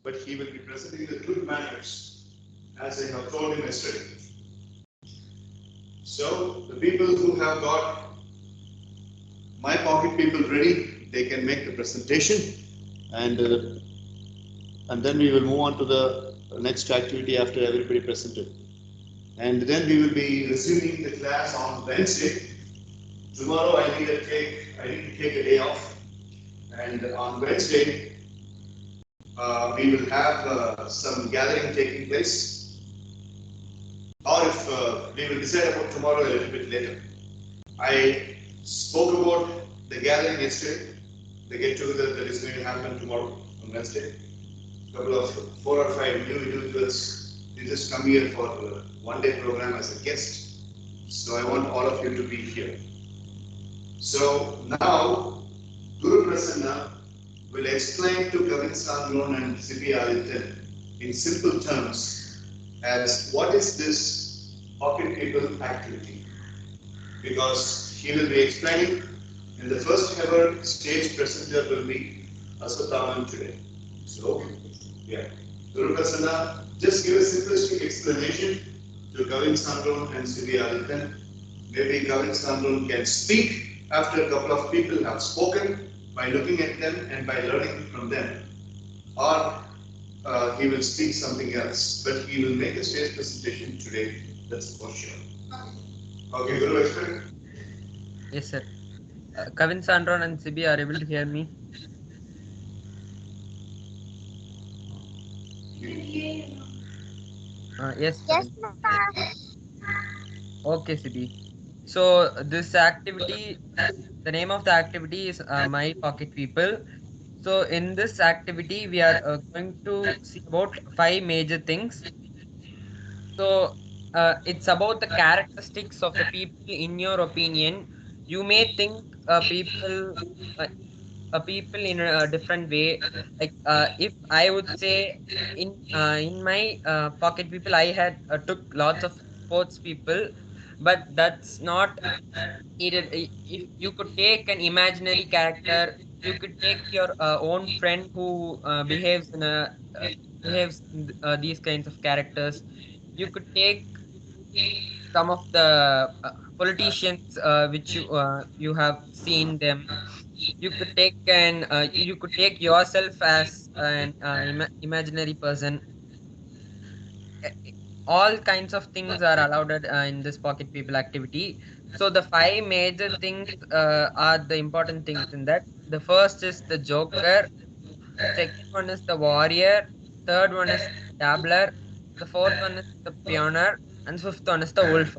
but he will be presenting the good manners as I have told him yesterday. So the people who have got my pocket people ready, they can make the presentation, and then we will move on to the next activity after everybody presented. And then we will be resuming the class on Wednesday. Tomorrow I need to take a day off, and on Wednesday we will have some gathering taking place, or if we will decide about tomorrow a little bit later. I spoke about the gathering yesterday, the get together that is going to happen tomorrow on Wednesday. A couple of 4 or 5 new individuals, they just come here for one day program as a guest. So I want all of you to be here. So now Guru Prasanna will explain to Kavin Sangron and Sibi Adityan in simple terms as what is this pocket people activity, because he will be explaining, and the first ever stage presenter will be Aswathaman today. So, yeah, Guru Prasanna, just give a simplistic explanation to Kavin Sangron and Sibi Adityan. Maybe Kavin Sangron can speak after a couple of people have spoken, by looking at them and by learning from them, or he will speak something else, but he will make a stage presentation today, that's for sure. Okay, Guru, explain. Yes, sir. Kavin Sandron and Sibi are able to hear me. Yes, Yes, Kavin. ma'am. Okay, Sibi. So this activity, the name of the activity is My Pocket People. So in this activity, we are going to see about five major things. So it's about the characteristics of the people. In your opinion, you may think uh, people in a different way. Like if I would say in my pocket people, I had took lots of sports people, but that's not needed. If you could take an imaginary character, you could take your own friend who behaves in these kinds of characters. You could take some of the politicians which you have seen them. You could take you could take yourself as an imaginary person. All kinds of things are allowed in this pocket people activity. So the five major things are the important things in that. The first is the joker, second one is the warrior, third one is the dabbler, the fourth one is the pioneer, and fifth one is the wolf.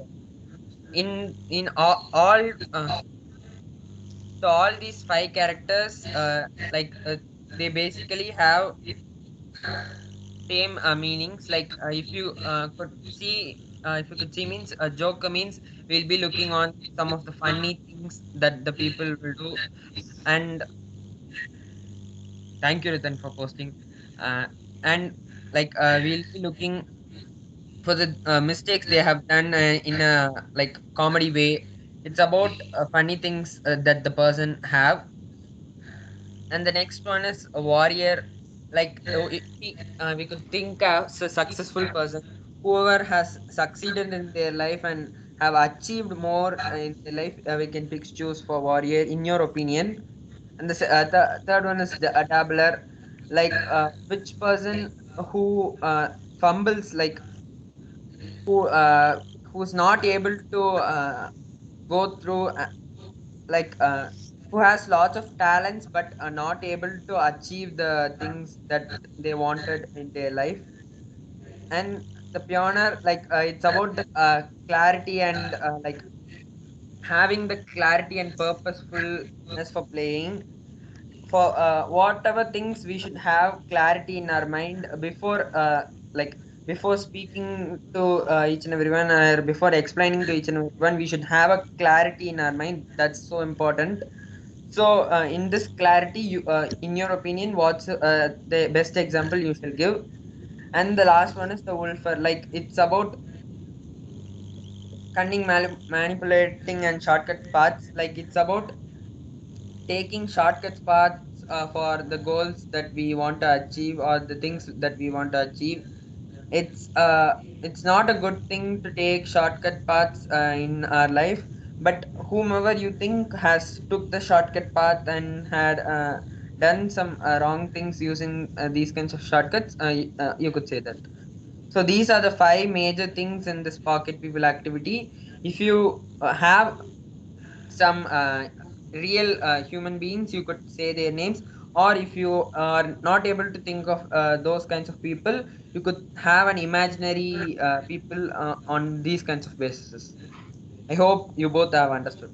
In all so all these five characters they basically have same meanings. Like if you could see means a joker means we'll be looking on some of the funny things that the people will do. And thank you, Ritan, for posting. And we'll be looking for the mistakes they have done in a like comedy way. It's about funny things that the person have. And the next one is a warrior. Like we could think of a successful person, whoever has succeeded in their life and have achieved more in their life. We can pick choose for warrior in your opinion. And the third one is the dabbler. Like which person who fumbles, like who who's not able to go through like who has lots of talents but are not able to achieve the things that they wanted in their life. And the pioneer, like it's about the clarity and having the clarity and purposefulness for playing. For whatever things, we should have clarity in our mind before like before speaking to each and everyone, or before explaining to each and everyone, we should have a clarity in our mind. That's so important. So, in this clarity, in your opinion, what's the best example you shall give? And the last one is the wolfer. Like it's about cunning, manipulating, and shortcut paths. Like it's about taking shortcut paths for the goals that we want to achieve or the things that we want to achieve. It's not a good thing to take shortcut paths in our life, but whomever you think has took the shortcut path and had done some wrong things using these kinds of shortcuts, you could say that. So these are the five major things in this pocket people activity. If you have some real human beings, you could say their names, or if you are not able to think of those kinds of people, you could have an imaginary people on these kinds of bases. I hope you both have understood.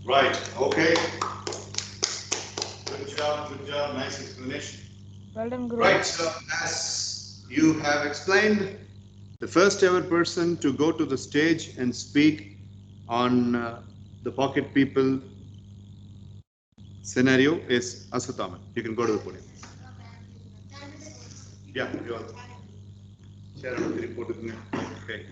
Right, okay. Good job, nice explanation. Well done, Guru. Right, so as you have explained, the first ever person to go to the stage and speak on the pocket people scenario is Asuthaman. You can go to the podium. Yeah, you are. Share the report with me. Okay.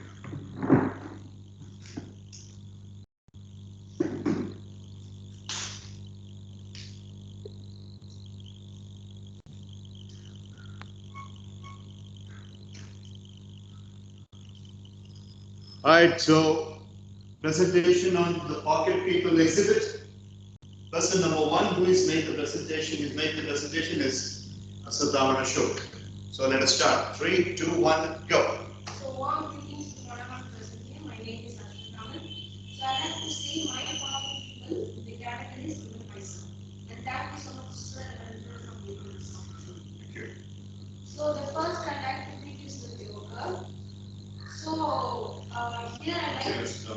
All right, so presentation on the pocket people exhibit. Person number one who is made the presentation is Asuthaman Ashok. So let us start. 3, 2, 1, go. So warm greetings to one of our present here. My name is Ashwin. So I like to say my part of people, the categories given myself. And thank you so much, sir, and for giving this opportunity. Thank you. So the first I like to pick is the yoga. So here I like to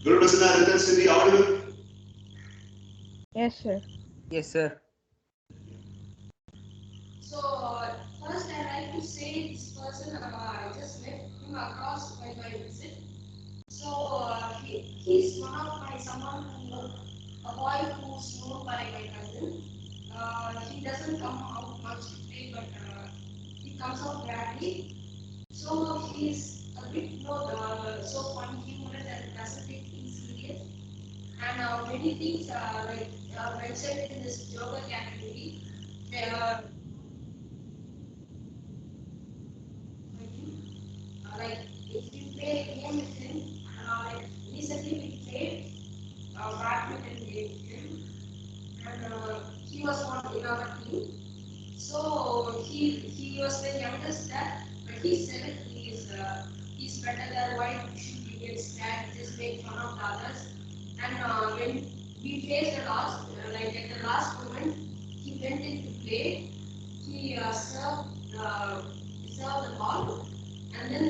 Guru Prasanna Ratan Siddhi audible? Yes, sir. Yes, sir. So first I like to say this person I just met him across by my visit. So he's one of my someone who a boy who's known by my cousin. He doesn't come out much to play, but he comes out rarely. So he's a bit so fun, humorous, and doesn't take things serious. And many things mentioned in this yoga category. They like if you play a game with him, like recently we played badminton game with him, and he was one in our team. So he was the youngest there, but he said he's better than why should we get scared, just make fun of the others. And when we faced the last, like at the last moment, he went in to play. He served the ball, and then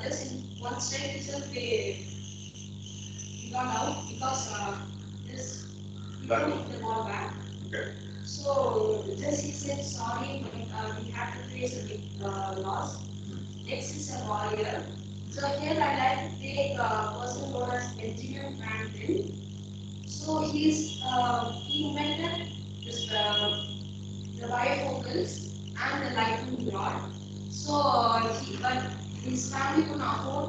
just in one strike itself, he got out because this he couldn't hit the ball back. Okay. So just he said sorry, but we had to face a big loss. Next is a warrior. So here I like to take a person known as Benjamin Franklin. So he invented this the bifocals and the lightning rod. So but his family could not afford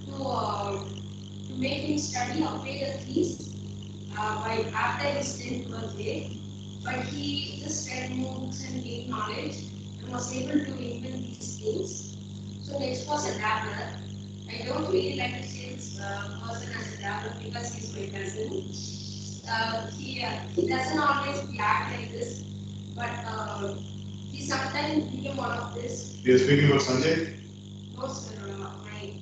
to make him study or pay the fees by after his 10th birthday. But he just read books and gained knowledge and was able to invent these things. So next was a dabbler. I don't really like to say this person as a dabbler because he's my cousin. He doesn't always act like this, but he sometimes became one of this. You are speaking about Sanjay? Most my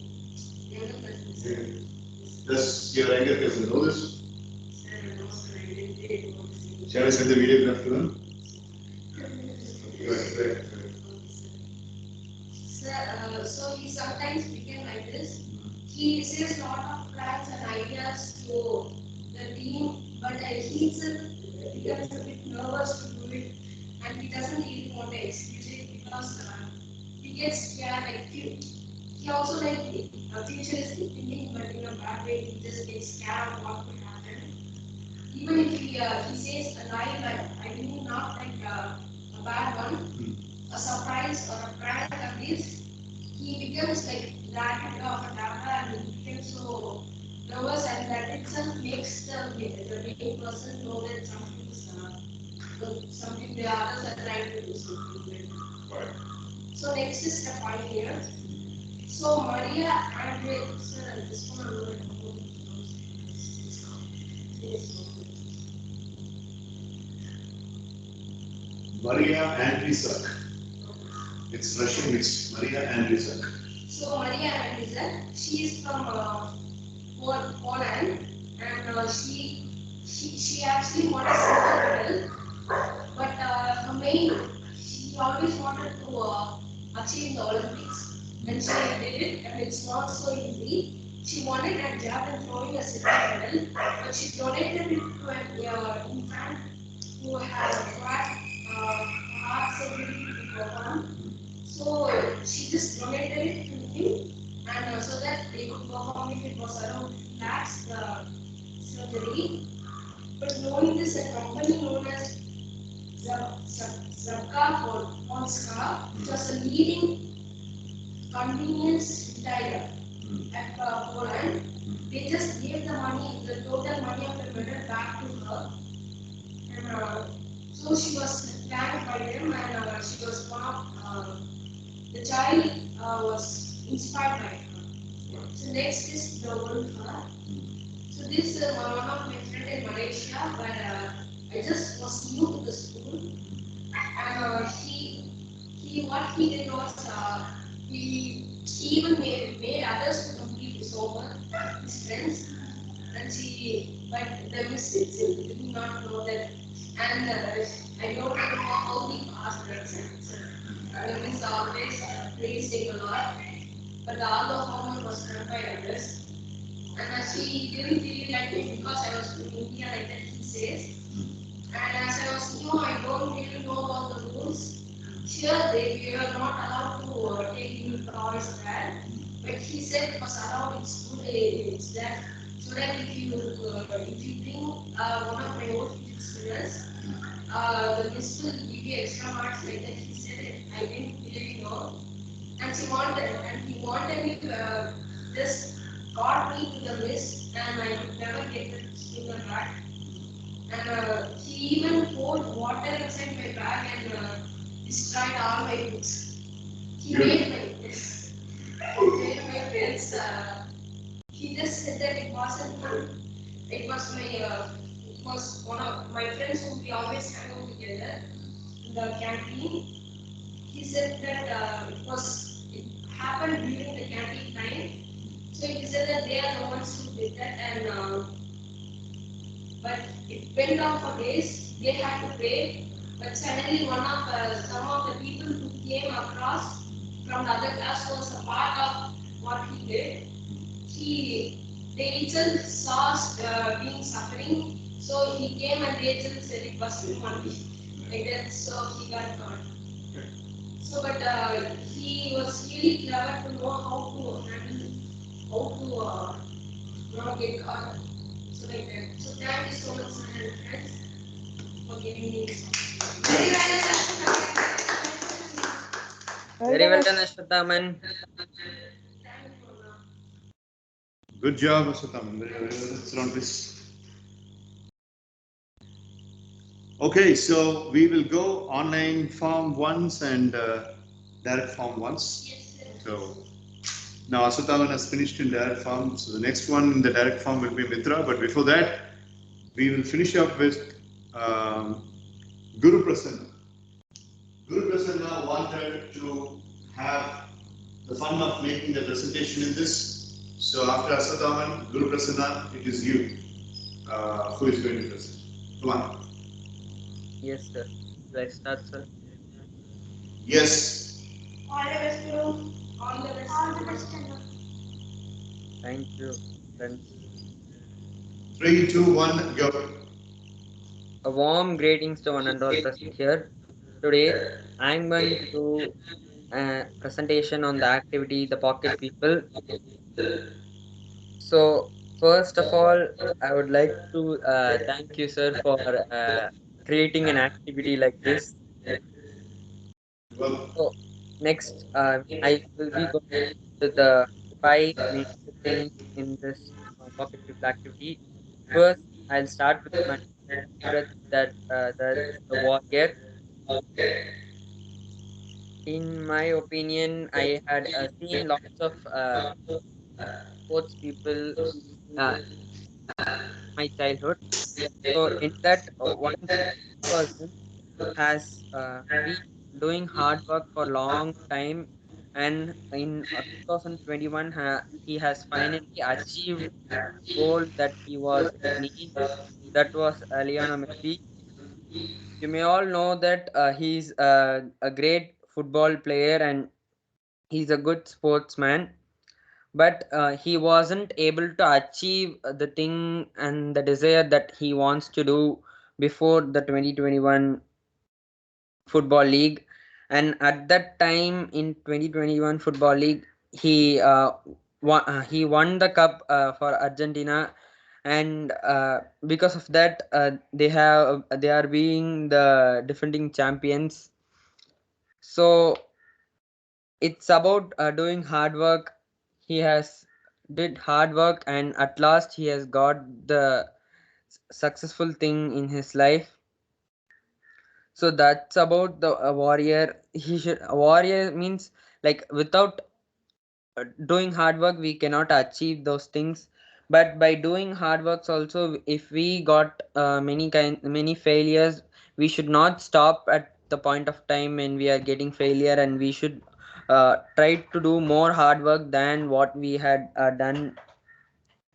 younger cousins. Does your younger cousin know this? Most I didn't know this. Shall I send the video graph to them? Right. So he sometimes became like this. He says a lot of plans and ideas to the team, but he himself becomes a bit nervous to do it, and he doesn't really want to execute it because he gets scared. Like he also like futuristic thinking, but in a bad way. He just gets scared of what could happen. Even if he says a lie, like I mean not like a bad one, a surprise or a prank at least, he becomes like the attitude of a dabba and he becomes so nervous, and that itself makes the main person know that something is something the others are trying to do something. Right. So next is step 5 here. So Maria and sir, this one I'm going to go. Maria Andrzejczyk. It's Russian mixed. Maria Andrzejczyk. So Maria Andrzejczyk, she is from Poland, and she actually won a silver medal, but her main she always wanted to achieve the Olympics, and she did it, and it's not so easy. She wanted at javelin throwing a silver medal, but she donated it to an infant who had a heart surgery to perform. So she just donated it to him, and so that they could perform if it was around lakhs the surgery. But knowing this, a company known as Zabka Polska, which was a leading convenience retailer at Poland, they just gave the money, the total money of the medal back to her, and so she was thanked by them, and she was one of the child was inspired by her. So next is the Wolf. So this is one of my friend in Malaysia, but I just was new to the school, and he what he did was he even made others to complete his homework, his friends, and but the mistakes did not know that, and I don't know how he passed the exams. The miss always praised him a lot, but all the homework was done by others. And she didn't really like me because I was from India, like that he says. And as I was new, I don't really know about the rules. Here, we were not allowed to take new toys there. But he said it was allowed in school, it's there. So that if you bring one of my old physics students, the miss will give you extra marks like that. He said it. I didn't really know. And he wanted me to just got me to the miss, and I could never get the student back. And he even poured water inside my bag and destroyed all my books. He made my friends. He just said that it wasn't fun. It was it was one of my friends who we always hang out together in the canteen. He said that it happened during the canteen time. So he said that they are the ones who did that, and but it went on for days. They had to pay, but suddenly some of the people who came across from the other class was a part of what he did. They itself saw us being suffering, so he came and they itself said it was him only. Like that, so he got caught. So, but he was really clever to know how to handle, how to not get caught. So like that. So thank you so much, sir and friends, for giving me this opportunity. Very well done, Ashwathaman. Thank you, Mama. Good job, Aswathaman. Very well. Sit down, please. Okay, so we will go online form once and direct form once. Yes, sir. So now Aswathaman has finished in direct form. So the next one in the direct form will be Mitra. But before that, we will finish up with Guru Prasanna. Guru Prasanna wanted to have the fun of making the presentation in this. So after Aswathaman, Guru Prasanna, it is you who is going to present. Come on. Yes, sir. Let's start, sir. Yes. All the best, Guru. All the best. All the best, Thank you, friends. 3, 2, 1, go. A warm greetings to one and all present here. Today, I'm going to do a presentation on the activity The Pocket People. So, first of all, I would like to thank you, sir, for creating an activity like this. Well, So, next, I will be going to the five major things in this Pocket People activity. First, I'll start with money. that the warrior. In my opinion, I had seen lots of sports people uh, my childhood. So in that, one person has been doing hard work for long time, and in 2021, he has finally achieved goal that he was aiming. That was Lionel Messi. You may all know that he's a great football player and he's a good sportsman, but he wasn't able to achieve the thing and the desire that he wants to do before the 2021 football league. And at that time in 2021 football league, he won the cup for Argentina, and because of that, they are being the defending champions. So it's about doing hard work. He has did hard work, and at last he has got the successful thing in his life. So that's about the warrior. He should warrior means, like, without doing hard work we cannot achieve those things, but by doing hard works also, if we got many failures, we should not stop at the point of time when we are getting failure, and we should try to do more hard work than what we had done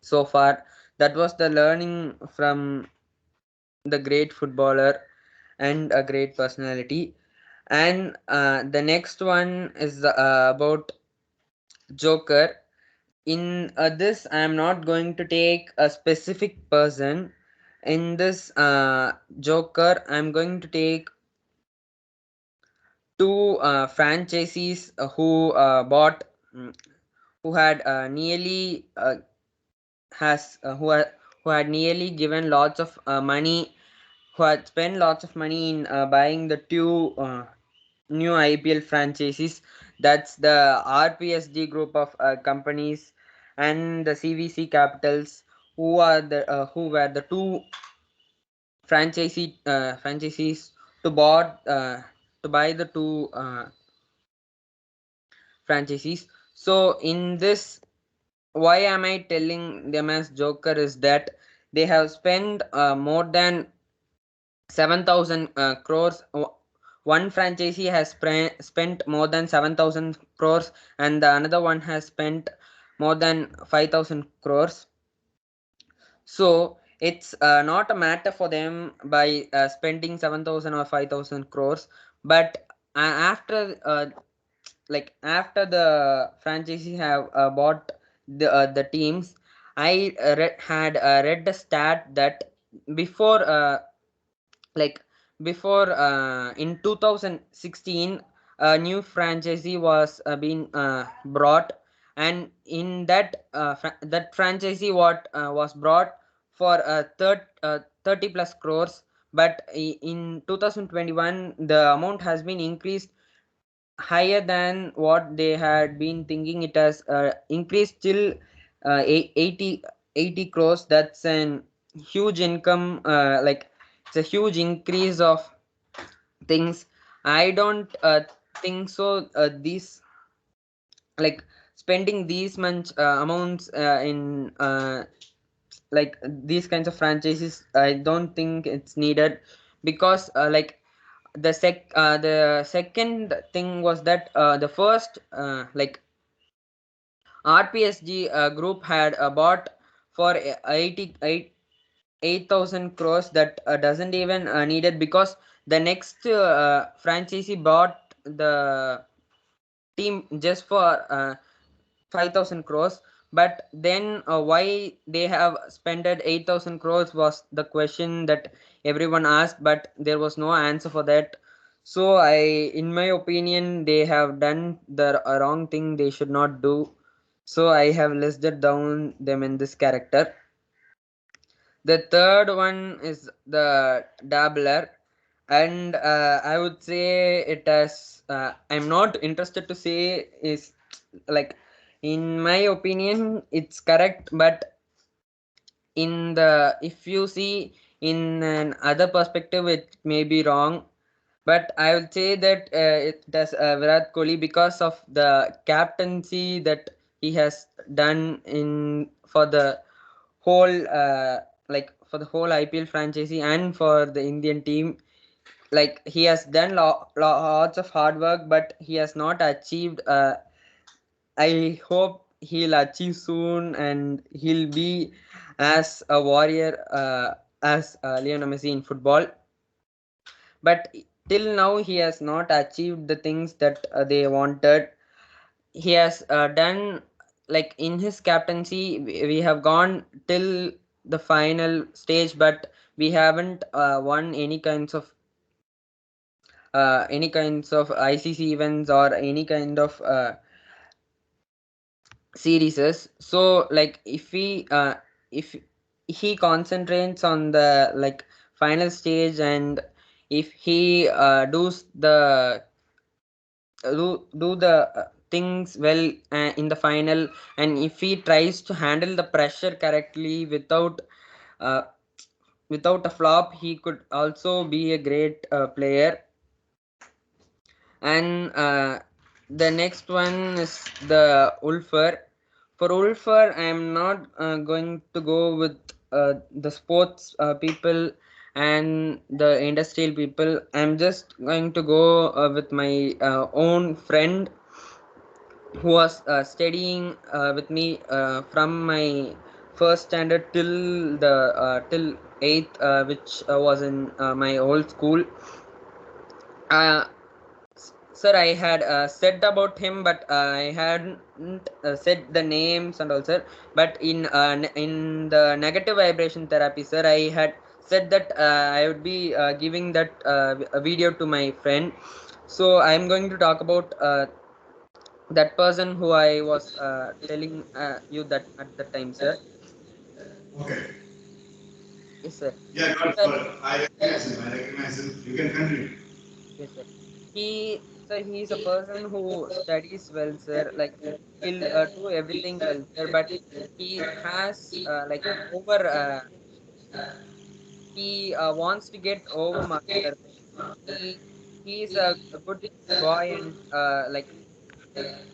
so far. That was the learning from the great footballer and a great personality. And the next one is about Joker. In this, I am not going to take a specific person. In this Joker, I am going to take two franchisees who bought, who had nearly has who had nearly given lots of money, who had spent lots of money in buying the two new IPL franchises. That's the RPSG group of companies and the CVC Capitals, who were the two franchisees to bought to buy the two franchises. So in this, why am I telling them as Joker is that they have spent more than 7,000 crores. One franchisee has spent more than 7,000 crores, and the another one has spent more than 5,000 crores. So it's not a matter for them by spending 7,000 or 5,000 crores, but after after the franchisee have bought the teams, I had read the stat that before like before in 2016 a new franchisee was being brought, and in that that franchisee what was brought for 30 plus crores, but in 2021 the amount has been increased higher than what they had been thinking. It has increased till 80 crores. That's an huge income, it's a huge increase of things. I don't think so these, like, spending these much amounts in these kinds of franchises, I don't think it's needed, because the second thing was that the first RPSG group had bought for 8,000 crores. That doesn't even needed, because the next franchisee bought the team just for 5,000 crores. But then why they have spended 8,000 crores was the question that everyone asked, but there was no answer for that. So in my opinion, they have done the wrong thing they should not do. So I have listed down them in this character. The third one is the dabbler, and I would say it as I'm not interested to say is, like, in my opinion it's correct, but if you see in an other perspective, it may be wrong, but I would say that it does Virat Kohli because of the captaincy that he has done in for the whole for the whole IPL franchise and for the Indian team. Like he has done lots of hard work, but he has not achieved. I hope he'll achieve soon, and he'll be as a warrior as Lionel Messi in football. But till now, he has not achieved the things that they wanted. He has done, like in his captaincy, we have gone till the final stage, but we haven't won any kinds of ICC events or any kind of series. So like if he concentrates on the like final stage, and if he do the things well in the final, and if he tries to handle the pressure correctly uh, without a flop, he could also be a great player. And the next one is the Ulfer. For Ulfer, I am not going to go with the sports people and the industrial people. I'm just going to go with my own friend who was studying with me from my first standard till eighth, which was in my old school. Uh, Sir, I had said about him, but I hadn't said the names and all, sir. But in the negative vibration therapy, sir, I had said that I would be giving that a video to my friend. So I'm going to talk about that person who I was telling you that at the time, sir. Okay. Yes, sir. Yeah, got it, Sir, got it. I recognize him. I recognize him. You can continue. yes, sir. He's a person who studies well, sir. Like he'll do everything well, sir. But he has over. He wants to get overmarked, sir. He he's a good boy and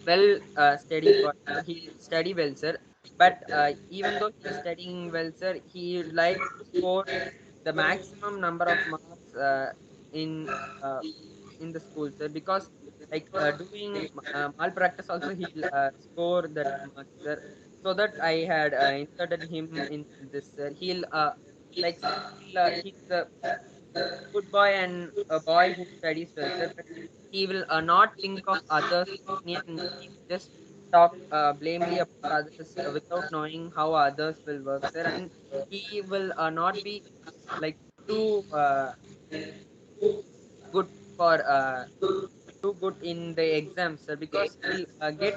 well study boy, sir. He'll study well, sir. But even though he's studying well, sir, he would like to score the maximum number of marks in uh, in the school, sir, because doing malpractice also he'll score that marks, sir. So that I had inserted him in this, sir. He's a good boy and a boy who studies well, sir, but he will not think of others' opinion. He will just talk blamely about others without knowing how others will work, sir, and he will not be like too good for too good in the exams, sir, because he'll get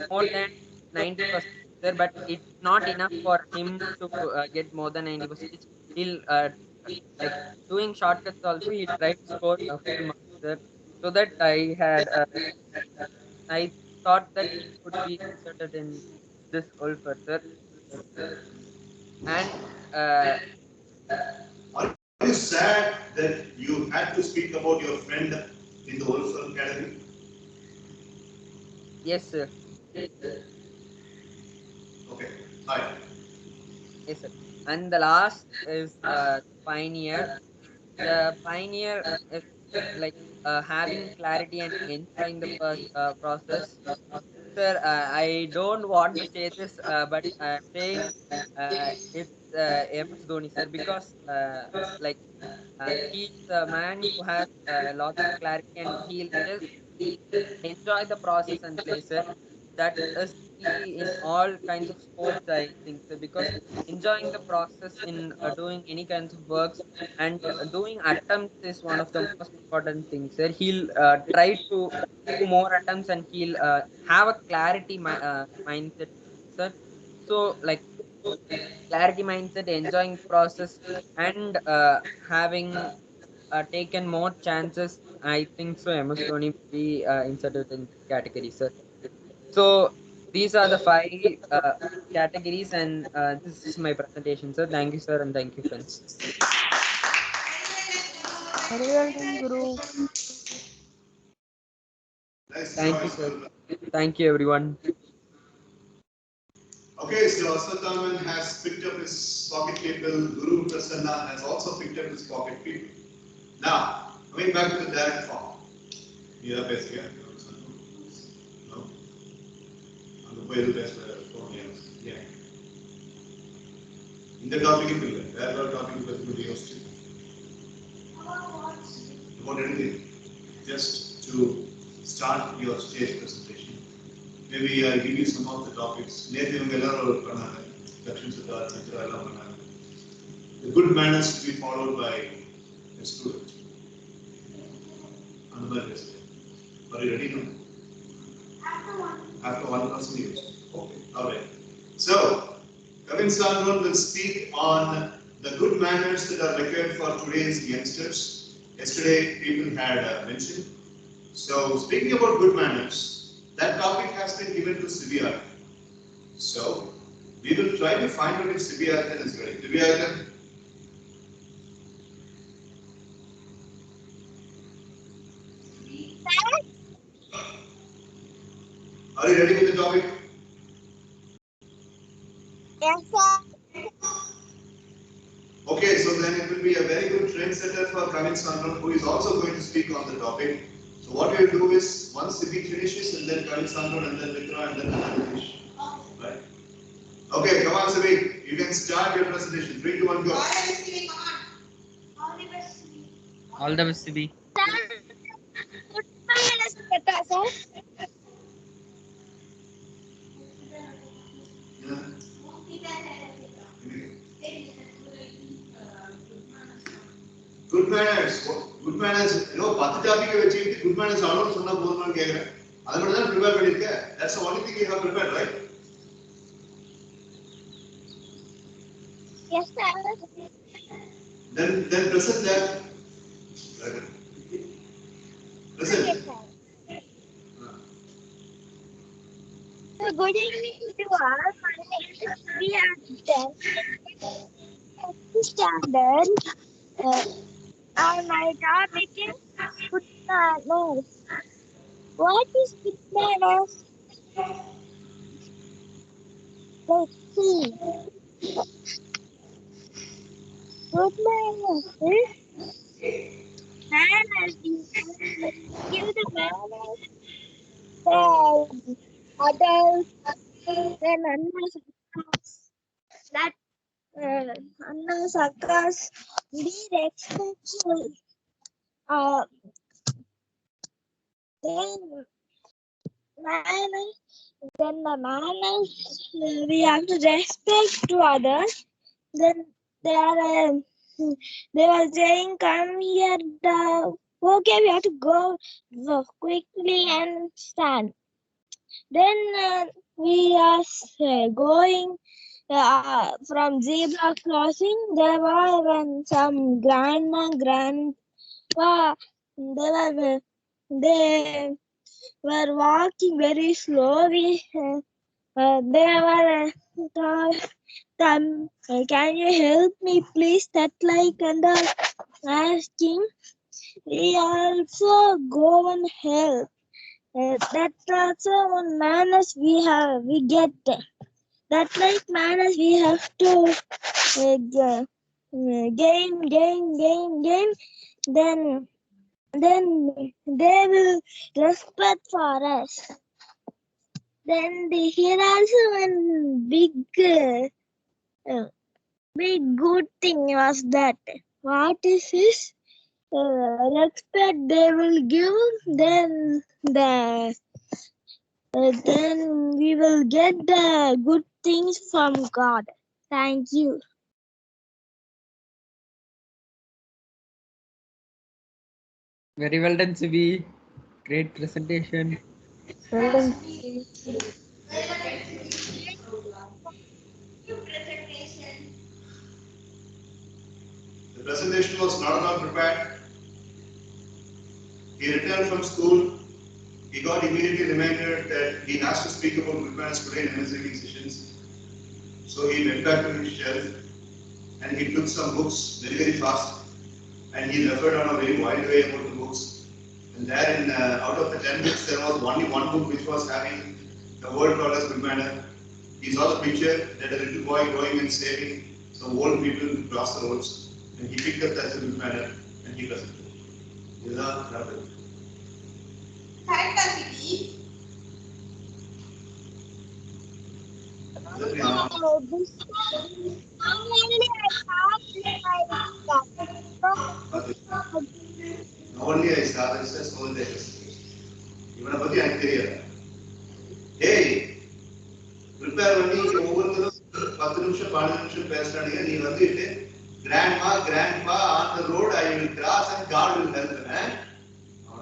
more than 90%, sir, but it's not enough for him to get more than 90%. He'll like doing shortcuts also, he tried to score a full mark, sir. So that I thought that he could be inserted in this Ulfer, sir. And uh, Are you sad that you had to speak about your friend in the Wolfson category? yes, sir. Okay, fine. Yes, sir. And the last is Pioneer. The Pioneer is like having clarity and enjoying the process. Sir, I don't want to say this, but I'm saying it's MS Dhoni, sir, because he's a man who has lots of clarity and he'll just enjoy the process and play, sir. That is key in all kinds of sports, I think, sir, because enjoying the process in doing any kinds of works and doing attempts is one of the most important things, sir. He'll try to do more attempts and he'll have a mindset, sir. So, like clarity mindset, enjoying the process, and having taken more chances. I think so. MS Dhoni will be inserted in this category, sir. So these are the five categories, and this is my presentation, sir. Thank you, sir, and thank you, friends. Very well done, Guru. Nice Thank you, choice, sir. well done. Thank you, everyone. Okay, so Aswathaman has picked up his pocket people. Guru Prasanna has also picked up his pocket people. Now, coming back to the direct form. Mira best here. No? On the way to best form, yes. Yeah. In the topic, where are topic was to be hosted? About anything. Just to start your stage presentation. Maybe I'll give you some of the topics. The good manners to be followed by a student. Are you ready now? After one person use. Okay, alright. So, Kavin Sandron will speak on the good manners that are required for today's youngsters. Yesterday, people had mentioned. So, speaking about good manners, that topic has been given to Sivyarthan. So, we will try to find out if Sivyarthan is ready. Sivyarthan? Are you ready with the topic? Yes, sir. Okay, so then it will be a very good trendsetter for Kavin Sandron, who is also going to speak on the topic. So what we will do is, once Sibi finishes, and then Kavin Sandron, and then Mitra, and then I finish. Right? Okay, come on Sibi, you can start your presentation. 3, 2, 1, go. All the best, Sibi. All the best, Sibi. Good manners, better, sir. Yeah. Good manners. Good manners. You know, 10 topic வச்சிட்டு good manners அவ்வளவு சொன்னா போதுமான்னு கேக்குறேன். அத மட்டும் தான் prepare பண்ணிருக்க. That's the only thing you have prepared, right? Yes, sir. Then present that. Present. Yes, sir. Good evening to all. My name is Priyanka. Standard. And my topic is good manners. What is good manners? Let's see. Good manners is manners. Give the manners others. Then that unless occurs, be respectful. Then manners. Then the manners we have to respect to others. Then they are they were saying, "Come here." Okay, we have to go quickly and stand. Then we are going from zebra crossing. There were some grandma, grandpa. They were walking very slowly. They were can you help me please? That like and asking. We also go and help. That's also one manners we get. That like manners we have to gain. Then they will respect for us. Then here also one big good thing was that. What is this? Respect they will give. Then we will get the good things from God. Thank you. Very well done, Sibi. Great presentation. Well done. Presentation. The presentation was not at all prepared. He returned from school. He got immediately reminded that he has to speak about good manners today in MS reading sessions. So he went back to his shelf and he took some books very fast. and he referred on a very wide way about the books. And there, out of the 10 books, there was only one book which was having the word called as good manner. He saw the picture that a little boy going and saving some old people who cross the roads, and he picked up that as a good manner and he presented it. Is that happened? Correct, Aditi. Oh, this only I thought Only I saw this as all the இவனை பத்தி எனக்கு தெரியாது. டேய் prepare பண்ணி ஒவ்வொருத்தரும் 10 நிமிஷம் 12 நிமிஷம் பேசுறானுங்க. நீ வந்துட்டு grandma on the road I will cross and God will help me.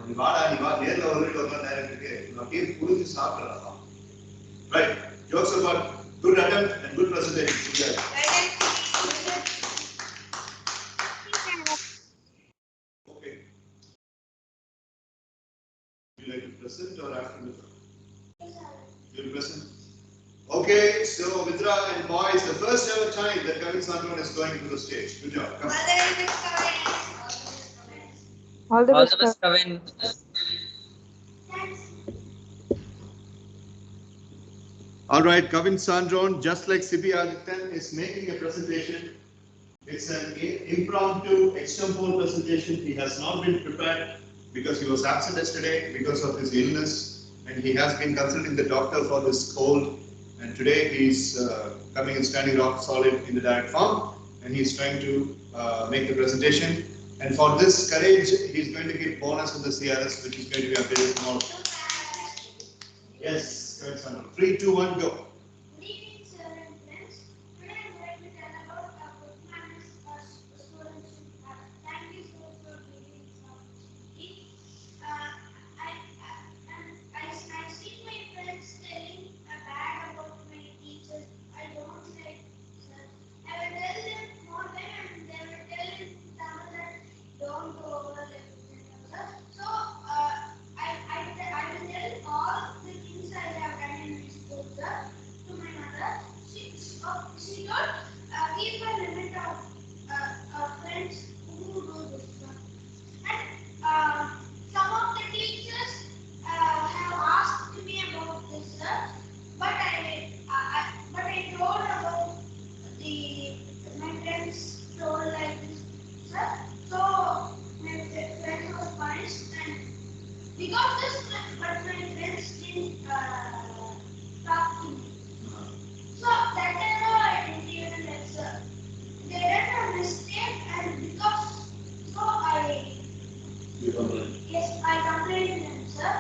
நீ வாடா நீ வா நேர்ல வந்துட்டு வந்தா நேரத்துக்கு அப்படியே புரிஞ்சு சாப்பிடலாம். Right. Jokes about good attempt and good presentation. Okay. You like to present or after Mitra? You will present. Okay, so Mitra and boys, the first ever time that Kavin Sandron is going to the stage. Good job. Come. All the All best. the best, Kavin. All right, Kavin Sandron, just like Sibi Adityan, is making a presentation. It's an impromptu, extempore presentation. He has not been prepared because he was absent yesterday because of his illness, and he has been consulting the doctor for his cold. And today he's coming and standing rock solid in the direct form, and he's trying to make the presentation. And for this courage, he's going to give bonus in the CRS, which is going to be updated tomorrow. Yes, Kavin Sandron. 3, 2, 1, go. Good evening, sir and friends. Today I'm going to tell about good manners students should have. Thank you so much for giving this opportunity. I see my friends telling bad about my teachers. I don't like, sir. I will tell them more than and they will tell in Tamil that don't go over everything, sir. So I will tell all the things I have done in my school, sir, to my mother. She told keep a limit of friends who do this, sir. And some of the teachers have asked me about this, sir, but I told about my friends told like this, sir. So my friend was punished, and because this, but my friends didn't talk to me. So that time I didn't even let, sir. They did a mistake, and because so yes, I complained them, sir.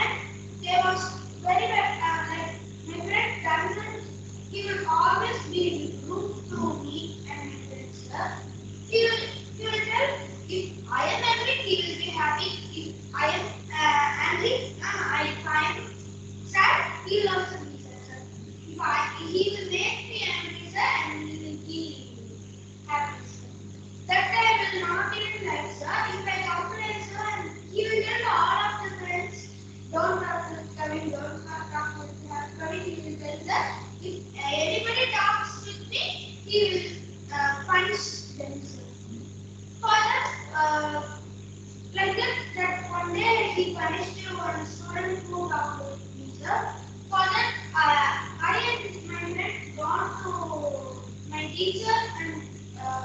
And they was very bad. Like my friend Raman, he will always be rude to me and my friends, sir. He will tell if I am angry, he will be happy. If I am angry and I am sad, he loves me, sir. He will make me angry, sir, and he will be happy, sir. That I will not even like, sir. If I complain, sir, and he will tell all of the friends, don't talk with Kavin, don't talk with Kavin. He will tell, sir, if anybody talks with me, he will punish them, sir. For that, like that one day he punished one student who talked with me, sir. For that, I and my friend gone to my teacher and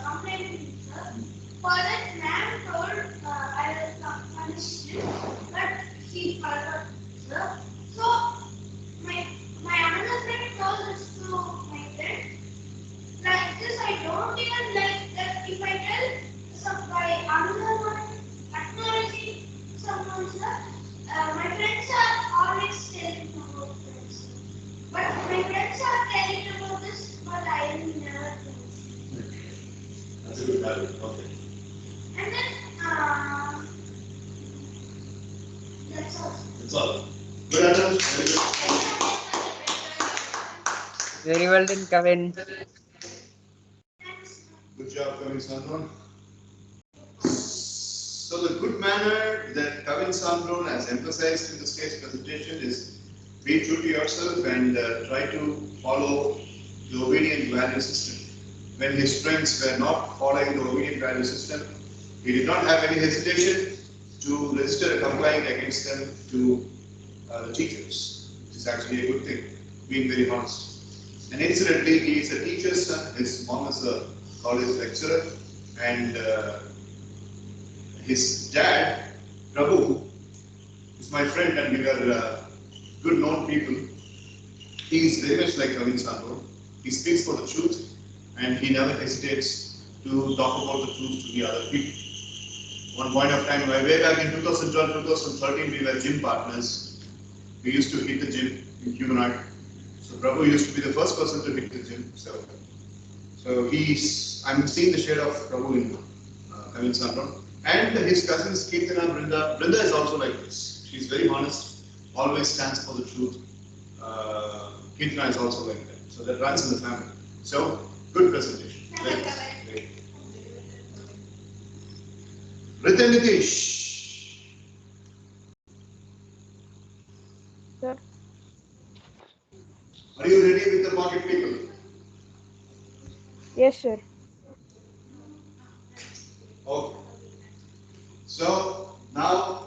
complained to him, sir. For that, ma'am told I will punish him, but he forgot, sir. So my another friend told this to my friend. Like this, I don't even like that. If I tell by another one acknowledging someone, sir, my friends are always telling about this. But my friends are telling about this, but I will never tell. That's a good habit. Okay. And then that's all. That's all. Good attempt. Very good. Very well done, Kavin. Thanks. Good job, Kavin Sandron. So the good manner that Kavin Sandron has emphasized in the stage presentation is be true to yourself and try to follow the obedient value system. When his friends were not following the obedient value system, He did not have any hesitation to register a complaint against them to the teachers, which is actually a good thing, being very honest. And incidentally, he is a teacher's son. His mom is a college lecturer, and his dad, Prabhu, is my friend, and we are good known people. He is very much like Kavin Sandhu. He speaks for the truth, and he never hesitates to talk about the truth to the other people. One point of time, way back in 2012, 2013, we were gym partners. We used to hit the gym in Humanoid. So Prabhu used to be the first person to hit the gym. So I'm seeing the shade of Prabhu in Kavin Sandhu. And his cousins Kirtana, Brinda. Brinda is also like this. She's very honest, always stands for the truth. Kirtana is also like that. So that runs in the family. So, good presentation. Great. Riten Nitish. Sir. Are you ready with the pocket people? Yes, sir. Okay. So, now,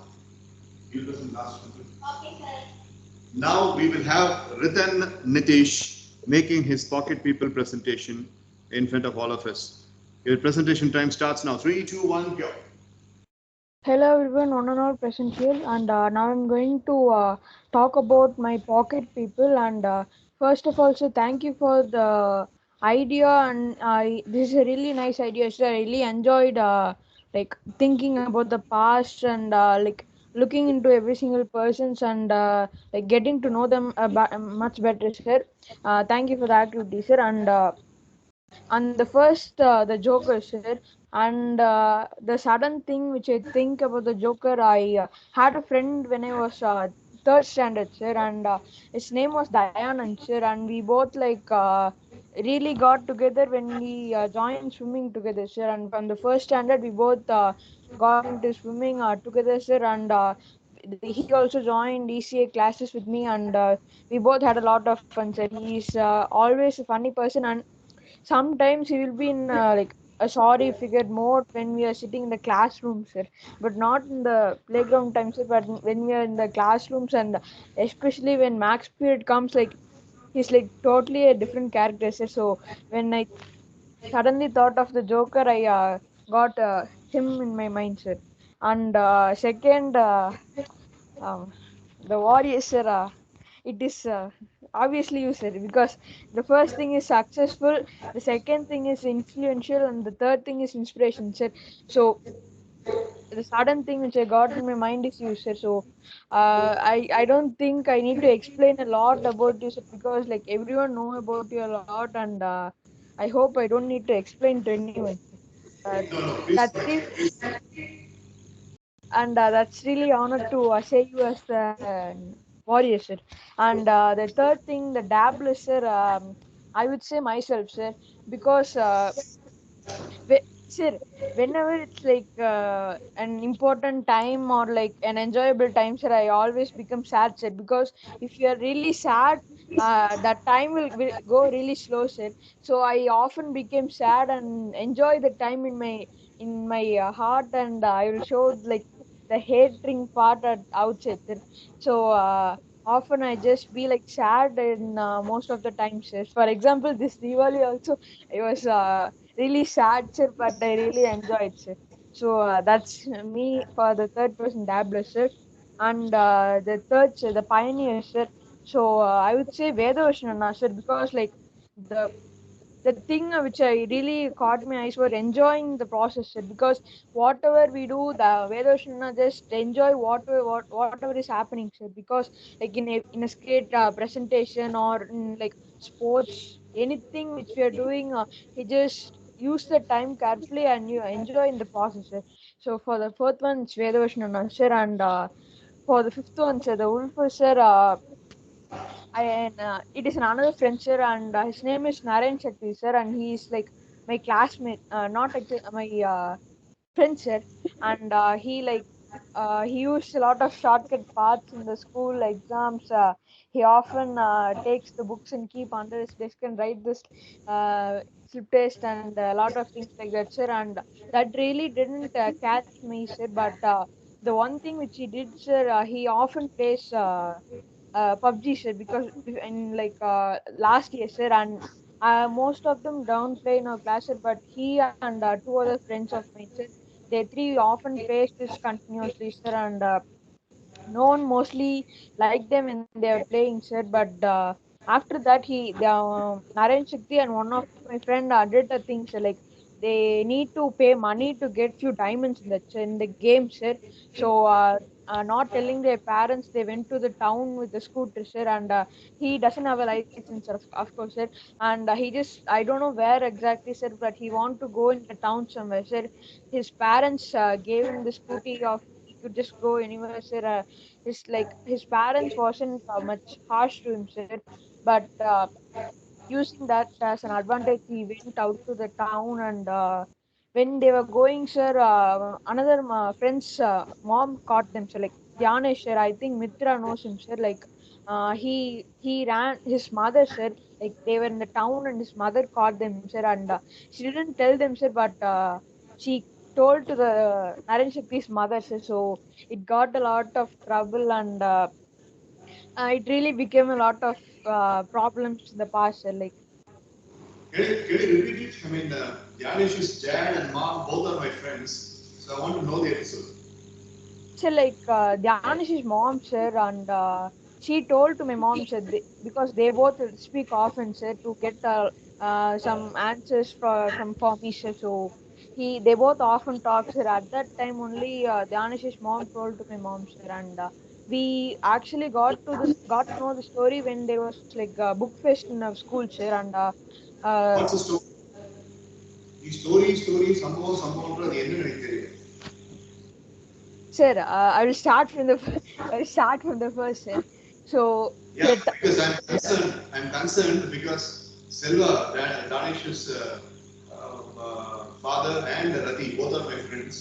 you listen last one. Okay, sir. Now we will have Riten Nitish making his pocket people presentation in front of all of us. Your presentation time starts now. 3, 2, 1, go. Hello everyone, one and all present here, and now I'm going to talk about my pocket people. And first of all, so thank you for the idea, and this is a really nice idea. So I really enjoyed like thinking about the past and like looking into every single person's and like getting to know them much better, sir. Thank you for the activity, sir. And the first the Joker, sir. And the sudden thing which I think about the Joker, I had a friend when I was third standard, sir, and his name was Dayanand, sir, and we both like really got together when we joined swimming together, sir. And from the first standard we both got into swimming together, sir. And he also joined ECA classes with me, and we both had a lot of fun, sir. He's always a funny person, and sometimes he will be in like a sorry figured mode when we are sitting in the classrooms, sir, but not in the playground times, sir, but when we are in the classrooms, and especially when max period comes, like he's like totally a different character, sir. So when I suddenly thought of the Joker, I got him in my mind, sir. And second, um, the warrior, sir. It is obviously you said, because the first thing is successful, the second thing is influential, and the third thing is inspiration, sir. So the sudden thing which I got in my mind is you, sir. So I don't think I need to explain a lot about you, sir, because like everyone know about you a lot, and I hope I don't need to explain to anyone, sir. uh, No, no, please. that's really, and that's really honored to say you as the warrior, sir. And the third thing, the dabbler, sir, I would say myself, sir, because sir, whenever it's like an important time or like an enjoyable time, sir, I always become sad, sir, because if you are really sad, that time will go really slow, sir. So I often became sad and enjoy the time in my heart, and I will show like the hating part at outside, sir. So often I just be like sad in most of the times, sir. For example, this Diwali also I was really sad, sir, but I really enjoyed, sir. So that's me for the third person dabbler, sir. And the third, sir, the pioneer, sir. So I would say Vedavashanana, sir, because like the the thing which I really caught my eyes were enjoying the process, sir, because whatever we do, the Vedavashanana just enjoy whatever is happening, sir, because like in a skate presentation or in like sports, anything which we are doing, he just use the time carefully and you enjoy in the process, sir. So for the fourth one, it's Vedavashanana, sir. And for the fifth one, sir, the Wolf, sir, and it is another friend, sir, and his name is Narayan Shetty, sir, and he is like my classmate, not my friend, sir. And he like he used a lot of shortcut paths in the school exams. He often takes the books and keep under his desk and write this slip test and a lot of things like that, sir. And that really didn't catch me, sir. But the one thing which he did, sir, he often plays PUBG, sir, because in like last year, sir, and most of them don't play in our class, sir, but he and two other friends of mine, sir, they three often plays this continuously, sir, and no one mostly liked them when they were playing, sir. But after that, Narayan Shakti and one of my friend did the things like they need to pay money to get few diamonds in the game, sir. So not telling their parents, they went to the town with the scooter, sir, and he doesn't have a license, of course, sir. And he just, I don't know where exactly, sir, but he want to go in the town somewhere, sir. His parents gave him the scooty of he could just go anywhere, sir. His parents wasn't much harsh to him, sir, but using that as an advantage, he went out to the town and when they were going, sir, another friend's mom caught them, sir. Like Dhyanesh, sir, I think Mitra knows him, sir. Like he ran his mother, sir. Like they were in the town and his mother caught them, sir, and she didn't tell them, sir, but she told to the Naren Shakti's mother, sir. So it got a lot of trouble and it really became a lot of problems in the past, sir. Like Can you repeat it? I mean, Dhanesh's dad and mom both are my friends, so I want to know the episode. so like Dhanish's mom, sir, and she told to my mom, sir, because they both speak often, sir, to get some answers for me, sir. So they both often talk, sir. At that time only, Dhanish's mom told to my mom, sir, and we actually got to know the story when there was like a book fest in our school, sir, and uh, What's the story? The story, somehow, the end of it. sir, I will start from the I will start from the first, sir. So Yeah, the because I'm concerned because Selva, Danesh's father and Rati, both are my friends.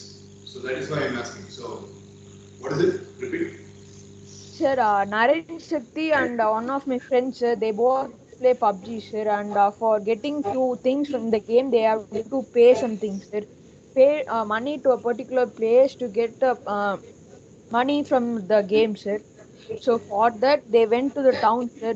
So that is why I'm asking. So, what is it? Repeat. Sir, Naren Shakti and one of my friends, they both play PUBG, sir, and for getting few things from the game, they have to pay something, sir. Pay money to a particular place to get money from the game, sir. So for that, they went to the town, sir.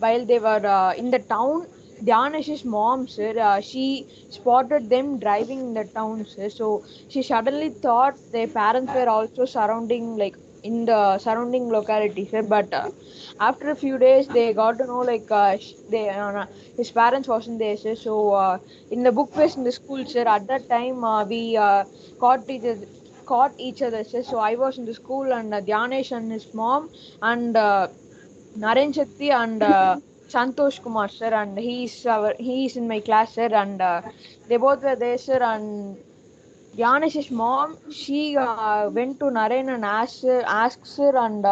While they were in the town, Dhanesh's mom, sir, she spotted them driving in the town, sir. So she suddenly thought their parents were also surrounding, like in the surrounding locality, sir. But after a few days, they got to know like his parents wasn't there, sir. So in the book fest in the school, sir, at that time we caught each other caught each other, sir. So I was in the school and Dhyanesh and his mom and Naren Shakti and Santosh Kumar, sir, and he's in my class, sir, and they both were there, sir, and Dhanesh's mom, she went to Naren and asks her, and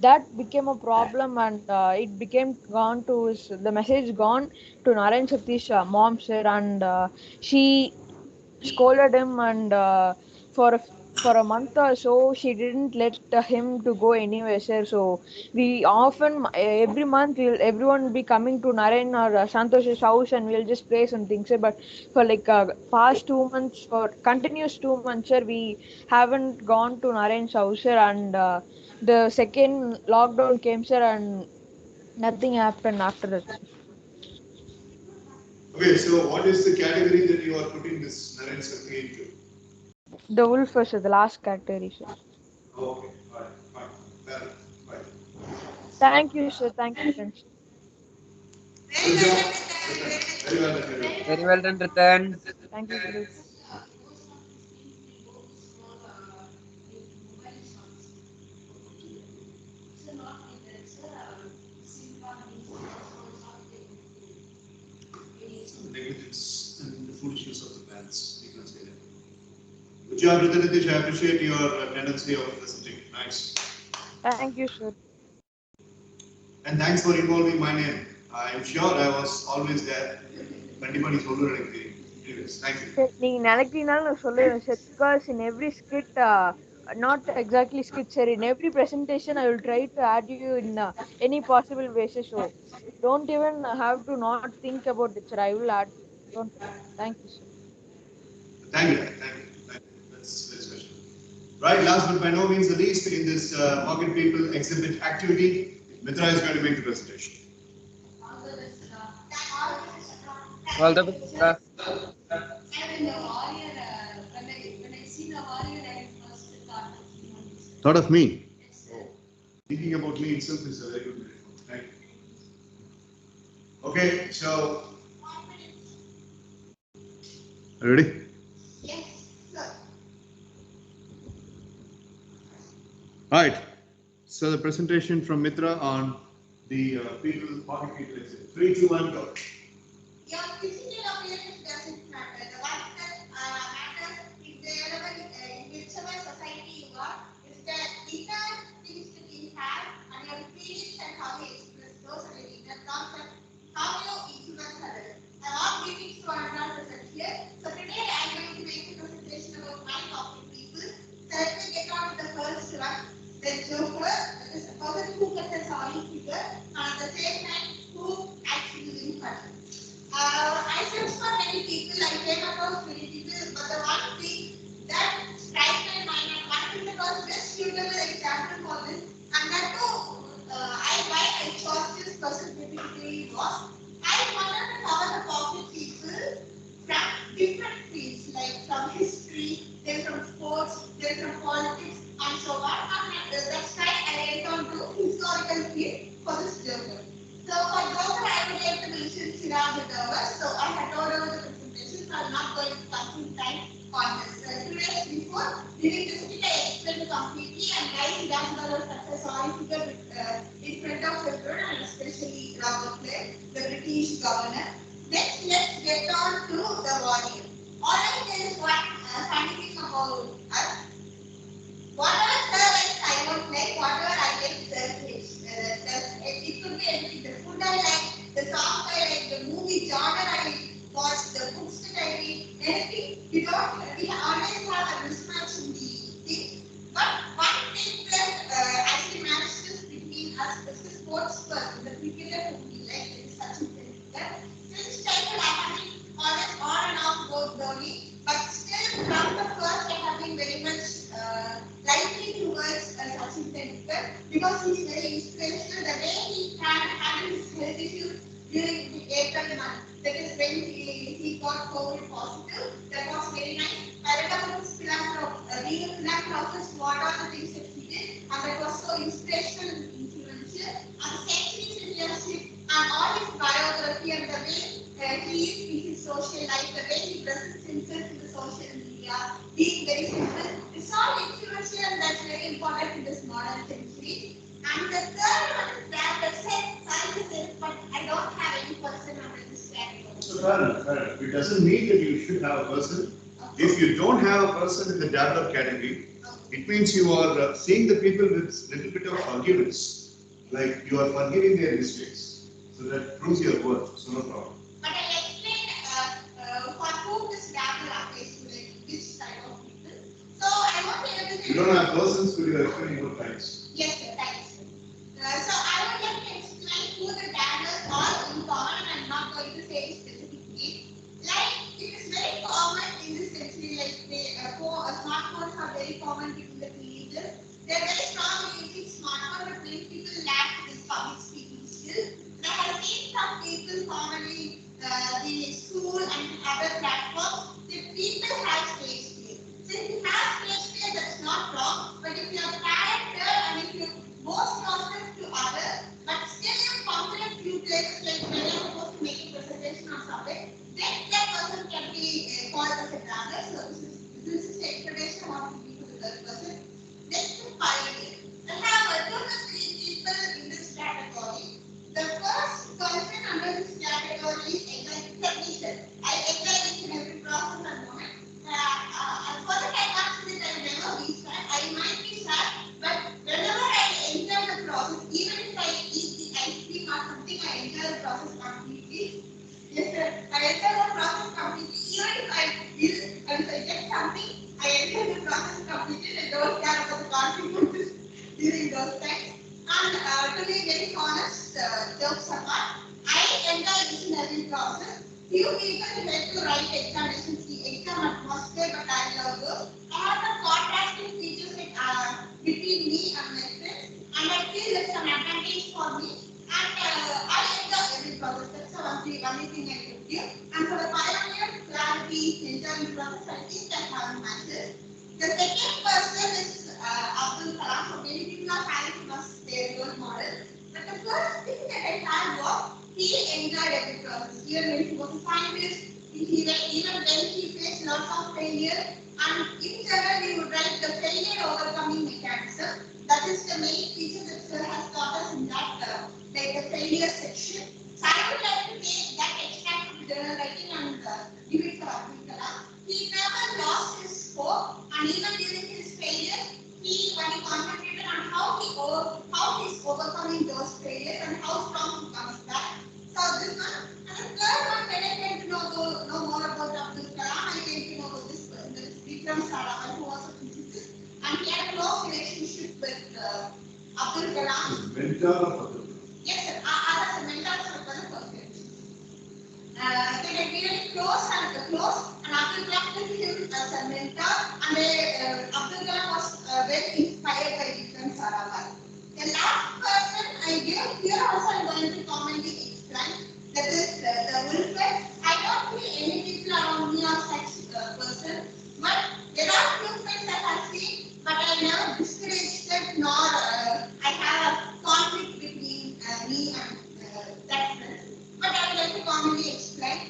that became a problem, and it became gone to the message gone to Naren Shakti's mom, sir, and she scolded him, and for a, for a month or so, she didn't let him to go anywhere, sir. So we often every month everyone will be coming to Naren or Santosh's house, and we'll just play some things, sir. But for like past 2 months, for continuous 2 months, sir, we haven't gone to Naren's house, sir, and the second lockdown came, sir, and nothing happened after that. Okay, so what is the category that you are putting this Naren Sakti into? The wolf was the last category, sir. Okay, alright, fine. Well, fine. Thank you, sir. Thank you, friends. Good job. Very well done, very well. Very well done, Ratan. Thank you, Guru. Negligence and the foolishness of the parents, you can say that. Good job, Ratan Nitish. I appreciate your tendency of presenting. Nice. Thank you, sir. And thanks for involving my name. I'm sure I was always there. கண்டிப்பா நீ சொல்லுற எனக்கு தெரியும். Anyways, thank you. சரி, நீங்க நினைக்கிறீங்கனாலும் நான் சொல்லுவேன் sir, because in every skid not exactly skits, sir. In every presentation, I will try to add you in any possible ways. So don't even have to not think about it, sir. I will add you. Don't worry. Thank you, sir. Thank you. Thank you. Thank you. That's special. Right, last but by no means the least, in this Pocket People exhibit activity, Mitra is going to make the presentation. All the best, all the best, All the thank you, best. sir. And the warrior, when I see the warrior, I first thought of you only, sir. Thought of me. Yes, sir. Thinking about me itself is a very good way. Thank you. Okay, so 1 minute. are you ready? Yes, sir. Right. So the presentation from Mitra on the Pocket People exhibit. 3, 2, 1, go. Your physical appearance doesn't matter. The one that matters is in whichever society you are, is the inner things that you have and your feelings and how you express those are the inner thoughts and how you influence others. I want meetings to another person here. So today I am going to make a presentation about my topic people. So let me get on to the first one. The joker, that is the person who gets a sorry figure and at the same time who actually funny. I searched for many people, I came across many people, but the one thing that strikes my mind and one thing that was best suitable example for this, and that too, why I chose this person specifically was, I wanted to cover the pocket people from different fields, like from history, then from sports, then from politics, and so on. And that's why I went on to historical field for this journal. So for Joker, I would like to mention Chirag Dawar. So I had told over the presentation, so I'm not going to consume time on this. 2 days before, during the sitting, I explained completely and why Chirag Dawar success sorry figure in front of everyone and especially Robert Clay, the British governor. Next, let's get on to the warrior. Already there is one funny thing about us. Whatever sir likes, I won't like. Whatever I like, sir hates. It could be anything. The food I like, the songs I like, the movie genre I watch, the books that I read, anything. We always have a mismatch in the thing. But one thing that actually matches between us is the sports person, the cricketer whom we like, is Sachin Tendulkar. Since childhood, I have been always on and off both Dhoni, but still from the first, I have been very much likely towards Sachin Tendulkar because he's very inspirational. The way he can handle his health issues during the April month, that is when he got COVID positive, that was very nice. I read about his being a philanthropist, what are the things that he did, and that was so inspirational and influential. And the centuries in leadership and all his biography and the way he is in his social life, the way he presents himself in the social media, being very simple. It's all influential and that's very important in this modern century. And the third one is that said science, but I don't have any person under this category. So Karan, it doesn't mean that you should have a person. If you don't have a person in the developed category, it means you are seeing the people with little bit of forgiveness. Like you are forgiving their mistakes. So that proves your worth. So no problem. But I explained for whom this grammar applies to, like which type of people. So I won't be able to. You don't have persons, so you are explaining both types. Yes, sir, thanks. So I would like to explain who the dancers are in common and I'm not going to say specifically. Like it is very common in this century, like smartphones are very common between the teenagers. They are very strong in using smartphones, but many people lack this public speaking skill. And I have seen some people commonly the school and other platforms, the people have stage fear. Since you have stage fear, that's not wrong. But if you are character and if you most yourself to others, but still you're confident few places like when you're supposed to make a presentation or something, then that person can be called as a dancer. So this is the explanation I want to give to the third person. Next is pioneer. I have 2 to 3 people in this category. The first person under this category is technician. I enjoy each and every process and moment. For the time actually I never be sad. I might be sad, but whenever I enjoy the process, even if I eat the ice cream or something, I enjoy the process completely. Yes, sir. I enjoy the process completely. Even if I get something, I enjoy the process completely. I don't care those things. And to be very honest, jokes apart, I enjoy each and every process. Few people like to write examinations, exam atmosphere, but I love those. I have the contrasting features between me and my friends, and I feel it's an advantage for me. And I enjoy every process. That's the only thing I could give. And for the pioneer, clarity, enjoying process, I think I have matches. The second person is Abdul Kalam. So many people are having was their role model. But the first thing that I had was he enjoyed every process. Even when he was a scientist, even when he faced lots of failure, and in general he would write the failure overcoming mechanism. That is the main feature that sir has taught us in that like the failure section. So I would like to take that extract from journal writing and give it to Abdul Kalam. He never lost his hope, and even during his failure, when he concentrated on how he's overcoming those failures and how strong he comes back. So this one, and the third one, when I came to know more about Abdul Kalam, I came to know about this Vikram Sarabhai, who was a physicist, and he had a close relationship with Abdul Kalam. Mentor of Abdul Kalam. Yes, sir. As a mentor for the first year. They were really close, and Abdul Kalam took him as a mentor, and Abdul Kalam was very inspired by Vikram Sarabhai. The last person I give here also I'm going to commonly explain, that is the Wilfred. I don't see any people around me are such person, but there are few friends that I've seen, but I never discouraged them, nor I have a conflict between me and that friend. But I would like to commonly explain.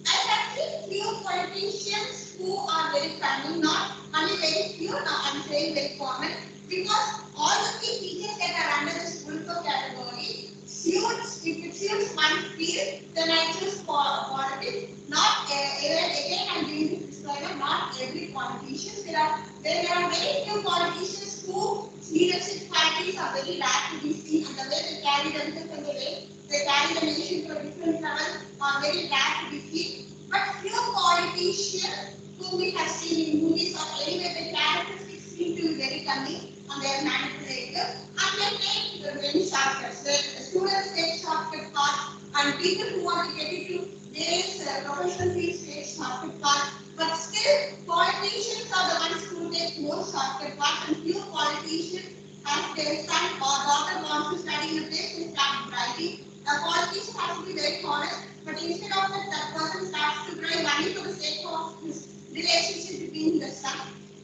I have seen few politicians who are very cunning, not only very few, now I'm saying very common, because all the three features that are under this Wilco category suits, if it suits one field, then I choose politics. Not again I'm giving this disclaimer, not every politician. There are very few politicians whose leadership qualities are very rare to be seen, and the way they carry themselves and the way they carry the nation to a different level are very rare to be seen. But few politicians whom we have seen in movies or anywhere, the characteristics seem to be very cunning and they are manipulative, and they take many shortcuts. The students take shortcut paths, and people who want to get into various professional fields take shortcut paths. But still, politicians are the ones who take more shortcut paths, and few politicians, as their son or daughter wants to study in a place, they start bribing. A politician has to be very honest, but instead of that person starts to bribe money for the sake of his relationship between the son.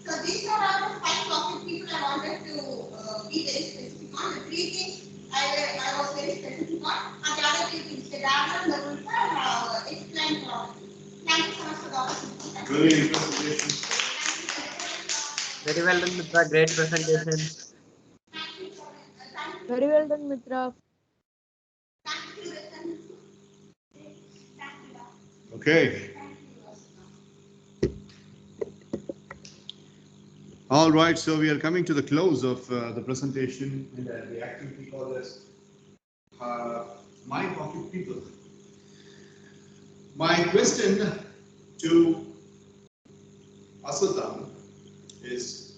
So these are all the 5 pocket people I wanted to be very specific on. The 3 things I was very specific on, and the other 2 things, the Darwin and the Wilfer, and explained properly. Thank you so much for the opportunity. Brilliant presentation. Very well done, Mitra. Great presentation. Very well done, Mitra. Okay. All right, so we are coming to the close of the presentation and the activity called as My Pocket People. My question to Aswatham is,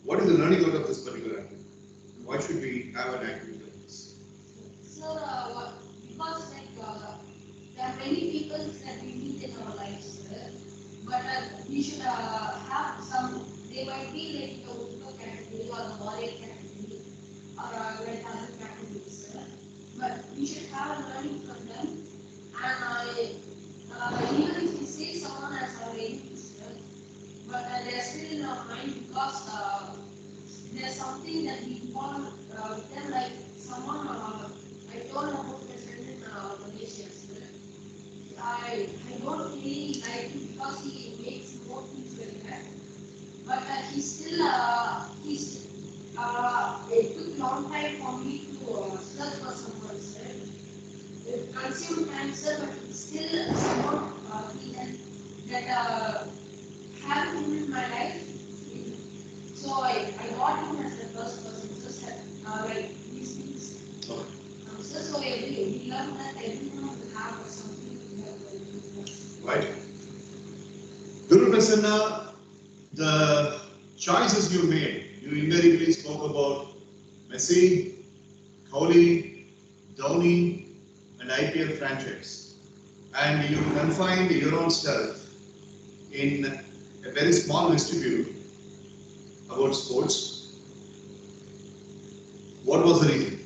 what is the learning out of this particular activity? Why should we have an activity like this? So, because there are many people that we meet in our lives, but we should have some. They might be like the Woodcock category or the Warrior category or like other categories, but we should have a learning from them. And even if we say someone as our enemies, but they're still in our mind because there's something that we want with them, like someone I told about my friend in Malaysia. I don't really like him because he makes more things like that. But he still it took long time for me to search for someone. It consumed time, sir, but still somewhat that have him in my life. So I got him as the first person. So like these things. So we learn that everyone will have something to help with. Right. Guru Prasanna, the choices you made, you invariably spoke about Messi, Kohli, Dhoni, and IPL franchise. And you confined your own self in a very small vestibule about sports. What was the reason?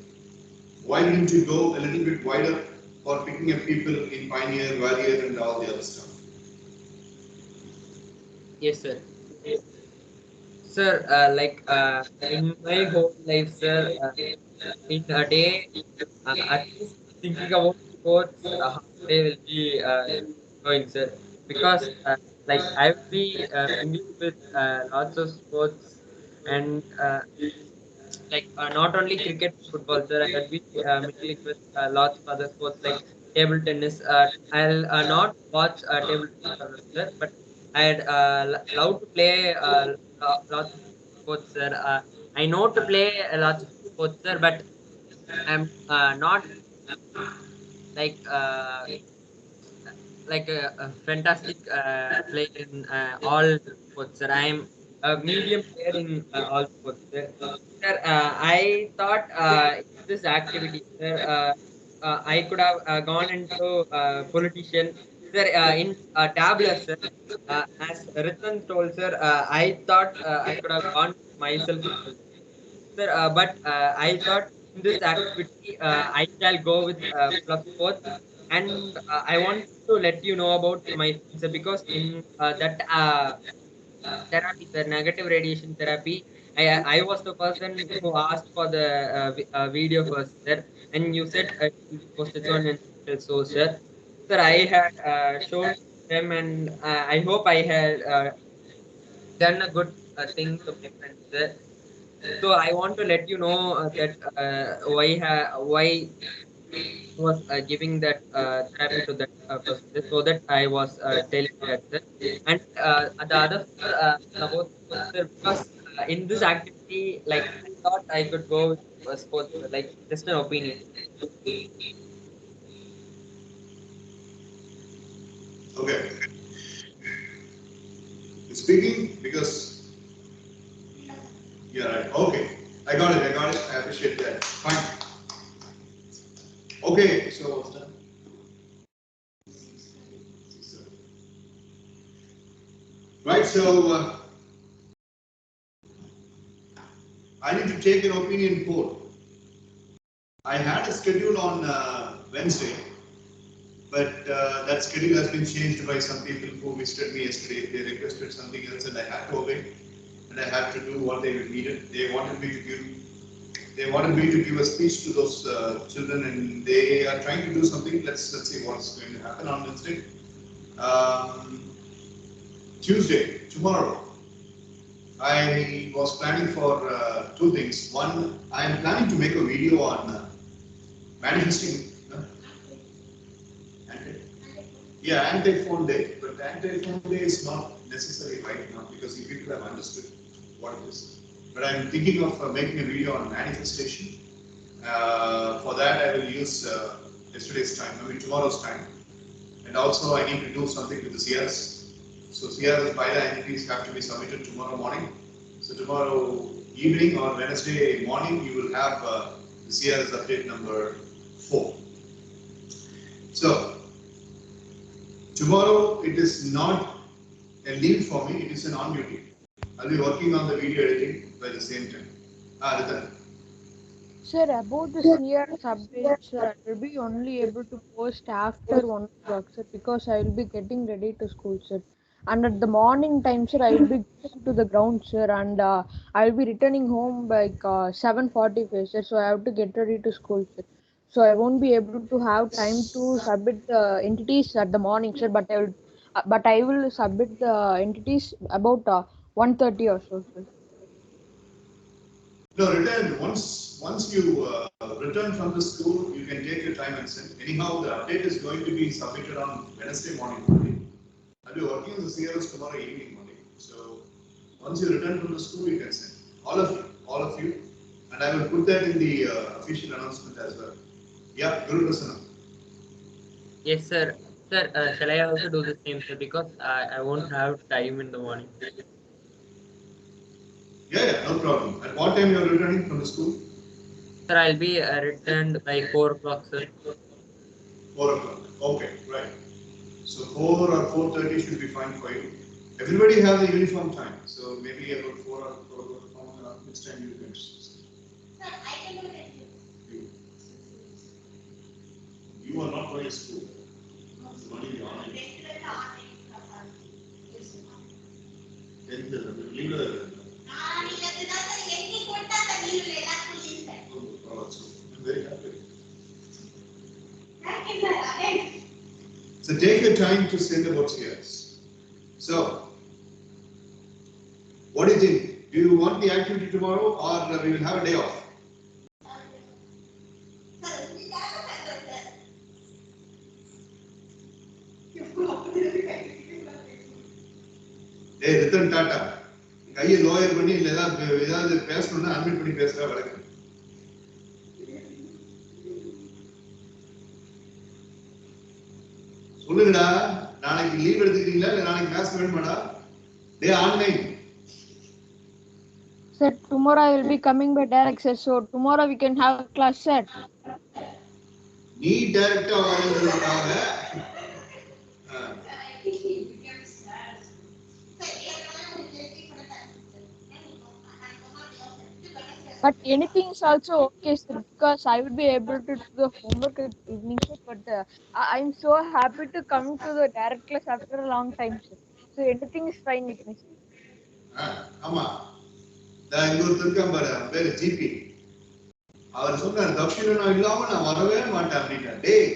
Why didn't you go a little bit wider for picking up people in Pioneer, Warrior, and all the other stuff? Yes, sir. Sir, in my whole life, sir, in a day, at least thinking about sports, half day will be going, sir. Because I will be mingling with lots of sports and not only cricket and football, sir. I will be mingling with lots of other sports like table tennis. I'll not watch table tennis alone, sir, but I'd love to play lots of sports, sir. I know to play lots of sports, sir, but I'm not like uh, a fantastic player in all sports, sir. I'm a medium player in all sports, sir. Sir, I thought this activity, sir, I could have gone into politician, sir. In Tabler, sir, as Ritan told, sir, I thought I could have gone myself, sir. But I thought in this activity, I shall go with plus sports, and I want to let you know about my friends, sir, because in that therapy, the negative radiation therapy. I was the person who asked for the video first, sir, and you said it will be posted on an official source, sir. Sir, I had shown them, and I hope I had done a good thing to my friends, sir. So I want to let you know that why was giving that therapy to that person, so that I was telling that, sir. And the other sir, about sports, sir, because in this activity, I thought I could go with sports, sir, just an opinion. Okay. Speaking because yeah, right. Okay. I got it. I got it. I appreciate that. Fine. Okay. So what's that? Right. So I need to take an opinion poll. I had a schedule on Wednesday, but that schedule has been changed by some people who visited me yesterday. They requested something else, and I had to obey, and I had to do what they needed. They wanted me to give a speech to those children, and they are trying to do something. Let's see what's going to happen on Wednesday. Um, Tuesday, tomorrow, I was planning for two things. One, I am planning to make a video on manifesting. Anti- yeah, anti-phone day. But anti-phone day is not necessary right now because you people have understood what it is. But I'm thinking of making a video on manifestation. For that, I will use yesterday's time, maybe tomorrow's time. And also, I need to do something with the CRS. So CRS bylaw entities have to be submitted tomorrow morning. So tomorrow evening or Wednesday morning, you will have the CRS update number 4. So tomorrow it is not a leave for me; it is an on duty. I'll be working on the video editing by the same time. Ritan. Sir, about the CRS updates, sir, I will be only able to post after 1 o'clock, sir, because I will be getting ready to school, sir. And at the morning time, sir, I will be going to the ground, sir, and I will be returning home like 7:45, sir. So I have to get ready to school, sir. So I won't be able to have time to submit the entities at the morning, sir. But I will submit the entities about 1:30 or so, sir. No, return. Once you return from the school, you can take your time and send. Anyhow, the update is going to be submitted on Wednesday morning only. I'll be working on the CRS tomorrow evening only. So once you return from the school, you can send. All of you. And I will put that in the official announcement as well. Yeah, Guru Prasanna. Yes, sir. Sir, shall I also do the same, sir? Because I won't have time in the morning. Yeah, no problem. At what time you are returning from the school? Sir, I'll be returned by 4 o'clock, sir. 4 o'clock. Okay, right. So 4 or 4:30 should be fine for you. Everybody has a uniform time, so maybe about 4 or 4 o'clock. Which time you can? Sir, I can do it. You are not going to school. It's only the online. Leave it. I'm very happy. So take your time to send about CS. So, what do you think? Do you want the activity tomorrow or we will have a day off? Hey, Ratan Tata. கையை lower பண்ணி இல்லை ஏதாவது பேசணும்னா admit பண்ணி பேசுற வழக்கு. சொல்லுங்கடா, நாளைக்கு லீவ் எடுத்துக்கிறீங்களா இல்ல நாளைக்கு கிளாஸ் வேணுமாடா? டே online. Sir, tomorrow I will be coming by direct, sir. So tomorrow we can have class, sir. நீ டைரக்டா வரதுக்காக But anything is also okay, sir, because I will be able to do the homework at evening, sir. But I'm so happy to come to the direct class after a long time, sir. So anything is fine with me, sir. ஆமா, இங்க ஒருத்தர் இருக்கான் பாரு, பேரு GB. அவர் சொன்னார் தப்ஷினா இல்லாம நான் வரவே மாட்டேன் அப்படின்னா. டேய்,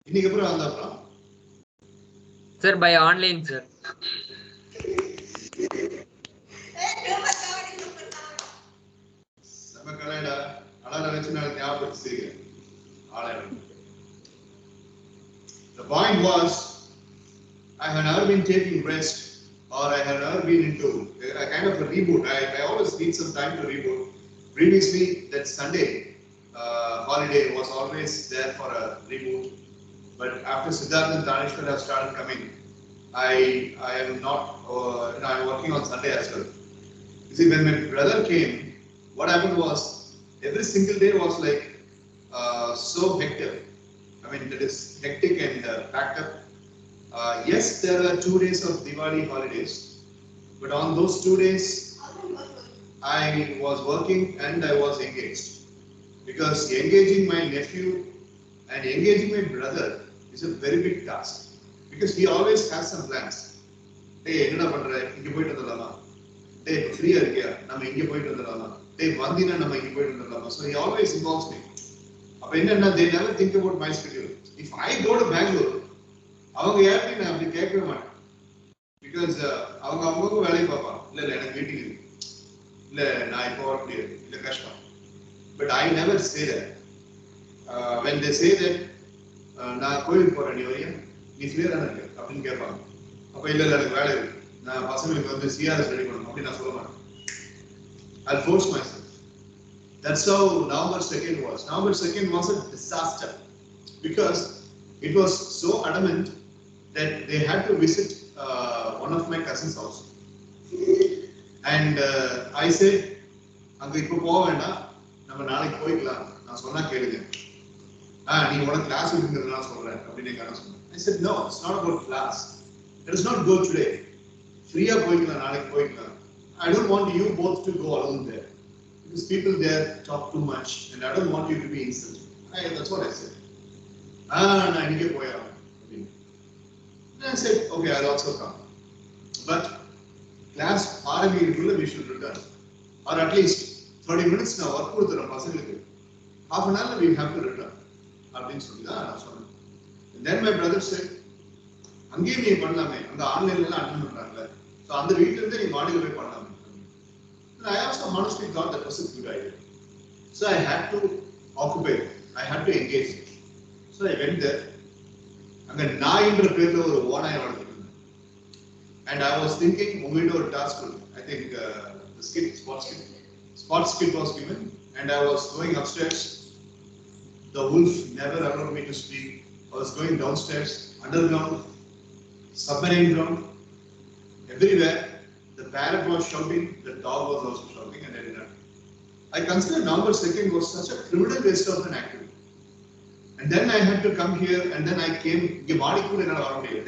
இன்னைக்கு அப்புறம் வந்தா அப்புறம் Sir, by online, sir. The point was, I had never been taking rest, or I had never been into a kind of a reboot. I always need some time to reboot. Previously, that Sunday holiday was always there for a reboot. But after Siddharth and Tanishwar have started coming, I am not, I'm working on Sunday as well. You see, when my brother came, what happened was, every single day was like so hectic. I mean, that is hectic and packed up. Yes, there are 2 days of Diwali holidays, but on those 2 days, I was working and I was engaged. Because engaging my nephew and engaging my brother is a very big task. Because he always has some plans. Hey, enna pandra? Inge poitu vandalama. Hey, free irkiya? Nama inge poitu vandalama. Hey, vandina nama inge poitu vandalama. So he always involves me. Appo enna they never think about my schedule. If I go to Bangalore, அவங்க யார்கிட்டயும் நான் அப்படி கேட்கவே மாட்டேன். Because அவங்க வேலையை பார்ப்பாங்க. இல்ல எனக்கு மீட்டிங் இருக்கு, இல்ல நான் இப்போ வர முடியாது, இல்ல கஷ்டம். But I never say that. when they say that நான் கோயிலுக்கு போறேன், நீ வரியா, நீ ஃப்ரீயா தானே இருக்க அப்படின்னு கேட்பாங்க. அப்ப இல்ல எனக்கு வேலை இருக்கு, நான் பசங்களுக்கு வந்து சிஆர்எஸ் ரெடி பண்ணணும் அப்படின்னு நான் சொல்ல மாட்டேன். I'll force myself. That's how November 2nd was. November 2nd was a disaster because it was so adamant that they had to visit one of my cousins' house. And I said, அங்க இப்போ போக வேண்டாம், நம்ம நாளைக்கு போய்க்கலாம், நான் சொன்னா கேளுங்க. நீ உனக்கு கிளாஸ் இருக்குங்கிறதுனால சொல்றேன் அப்படின்னு எங்க சொன்னேன். I said, no, it's not about class. Let us not go today. ஃப்ரீயா போய்க்கலாம், நாளைக்கு போய்க்கலாம். I don't want you both to go alone there. Because people there talk too much and I don't want you to be insulted. That's what I said. நான் இன்னைக்கே போயிடலாம் அப்படின்னு. I said, okay, I'll also come. But class ஆரம்பிக்கிறதுக்குள்ள we should return. Or at least 30 minutes நான் work கொடுத்துறேன் பசங்களுக்கு. Half an hour we have to return. அப்படின்னு சொல்லி தான் நான் சொன்னேன். And then my brother said, அங்கேயும் நீ பண்ணலாமே, அங்க ஆன்லைன்ல எல்லாம் அட்டெண்ட் பண்றாங்கல்ல, ஸோ அந்த வீட்டுல இருந்து நீ மாடியில் போய் பண்ணலாமே. And I also honestly thought that was a good idea. So I had to occupy, I had to engage. So I went there. அங்க நாயின்ற பேர்ல ஒரு ஓனாய் வளர்த்துட்டு இருந்தேன். And I was thinking, உங்ககிட்ட ஒரு டாஸ்க் இருக்கு. I think the skit, sports skit was given, and I was going upstairs. The wolf never allowed me to speak. I was going downstairs, underground, submarine ground, everywhere. The parrot was shouting, the dog was also shouting, and I did not. I consider November 2nd was such a criminal waste of an activity. And then I had to come here, and then I came,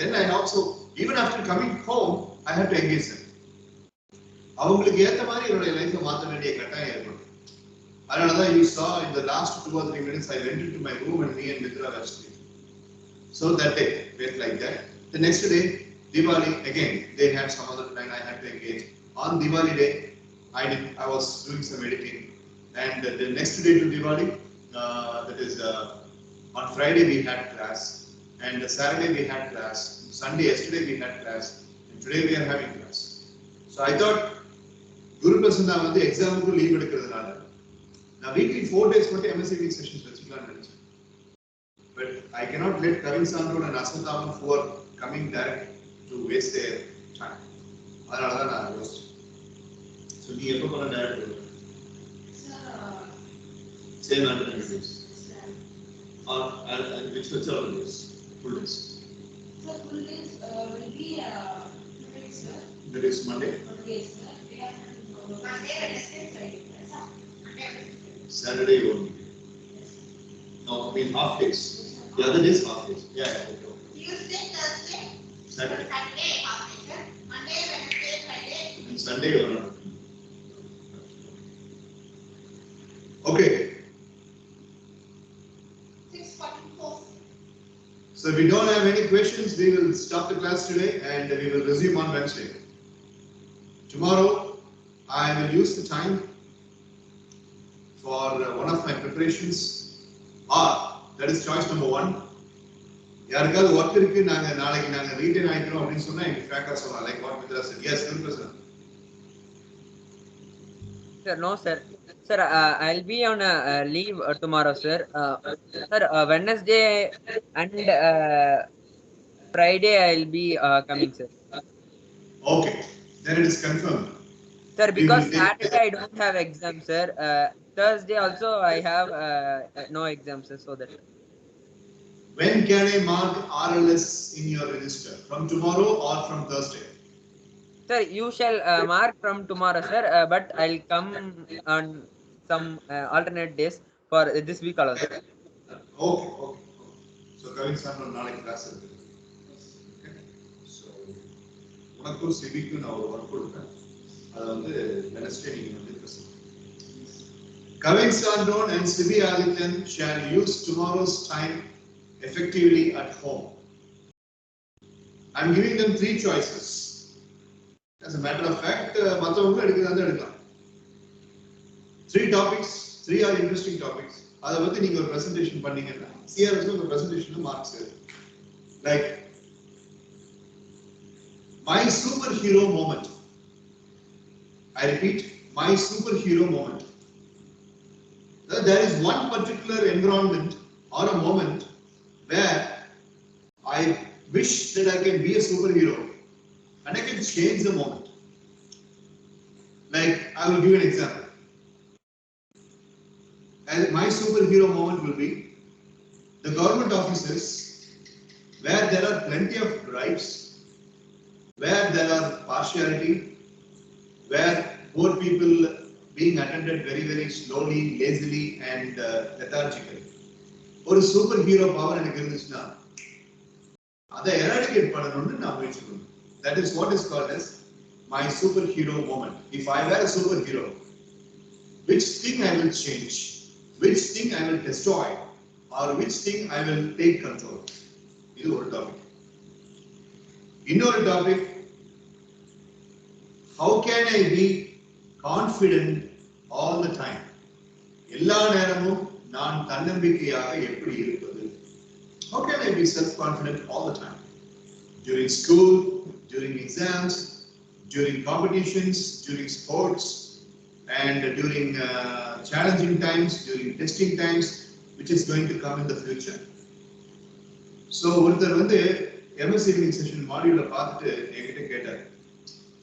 then I also, even after coming home, I had to engage them. அவங்களுக்கு ஏத்த மாதிரி என்னோட லைஃப்பை மாற்ற வேண்டிய கட்டாயம் ஏற்படும். அதனாலதான் you saw in the last 2 or 3 minutes I went into my room and me and Mitra were sleeping. So that day went like that. The next day, Diwali, again they had some other plan I had to engage. On Diwali day, I was doing some editing, and the next day to Diwali, that is on Friday we had class, and Saturday we had class, Sunday yesterday we had class, and today we are having class. So I thought Guru Prasanna வந்து எக்ஸாமுக்கு leave எடுக்கிறதுனால நான் weekly 4 days மட்டும் MSc sessions வச்சுக்கலாம்னு நினைச்சேன். But I cannot let Kavin Sandron and Asanthavan who are coming direct to waste their time. அதனால தான் நான் யோசிச்சேன். So நீ எப்போ பண்ண direct வருவ? Same alternate days. Or which are all days? Full days. So full days will be sir. That is Monday. Monday, sir. Monday, Wednesday, Friday. Saturday only. No, I mean half days. The other days half days. Yeah. Okay. Tuesday, Thursday, Saturday. Sunday, half day, sir. Monday, Wednesday, Friday. And Sunday or not? Okay. 6:44. So if we don't have any questions, we will stop the class today and we will resume on Wednesday. Tomorrow, I will use the time for one of my preparations, or that is choice number 1. யாருக்காவது work இருக்கு நாளைக்கு நாங்க retain ஆயிக்கிறோம் அப்படின்னு சொன்னா எனக்கு ஃபேக்டா சொல்லலாம். Like what Mitra said. Yes, 100%. Sir, no, sir. Sir, I'll be on leave tomorrow, sir. Sir, Wednesday and Friday I'll be coming, sir. Okay, then it is confirmed. Sir, because Saturday I don't have exam, sir. Thursday also I have no exam, sir. So that. When can I mark RLS in your register? From tomorrow or from Thursday? Sir, you shall mark from tomorrow, sir. But I'll come on some alternate days for this week alone. Okay. So Kavin Sandron நாளைக்கு class இருக்கு. Okay. So உனக்கு சிவிக்கு நான் ஒரு work கொடுப்பேன். அது வந்து Wednesday நீங்க வந்து present. Kavin Sandron and Sibi Adityan shall use tomorrow's time effectively at home. I'm giving them 3 choices. As a matter of fact, மத்தவங்க எடுக்கிறதா எடுக்கலாம். 3 topics, 3 are interesting topics. அத பத்தி நீங்க ஒரு presentation பண்ணீங்கன்னா CRS ஒரு presentation marks like my superhero moment. I repeat, my superhero moment. There is one particular environment or a moment where I wish that I can be a superhero and I can change the moment. Like, I will give an example. And my superhero moment will be the government offices where there are plenty of rights, where there are partiality, where poor people being attended very, very slowly, lazily and lethargically. ஒரு super hero power எனக்கு இருந்துச்சுன்னா அதை eradicate பண்ணணும்னு நான் முயற்சி பண்ணுவேன். That is what is called as my superhero moment. If I were a superhero, which thing I will change, which thing I will destroy, or which thing I will take control. இது ஒரு topic. இன்னொரு topic, how can I be confident all the time? எல்லா நேரமும் நான் தன்னம்பிக்கையாக எப்படி இருப்பது? How can I be self-confident all the time? During school, during exams, during competitions, during sports, and during challenging times, during testing times, which is going to come in the future. So, ஒருத்தர் வந்து MSc session module பார்த்துட்டு என்கிட்ட கேட்டார்.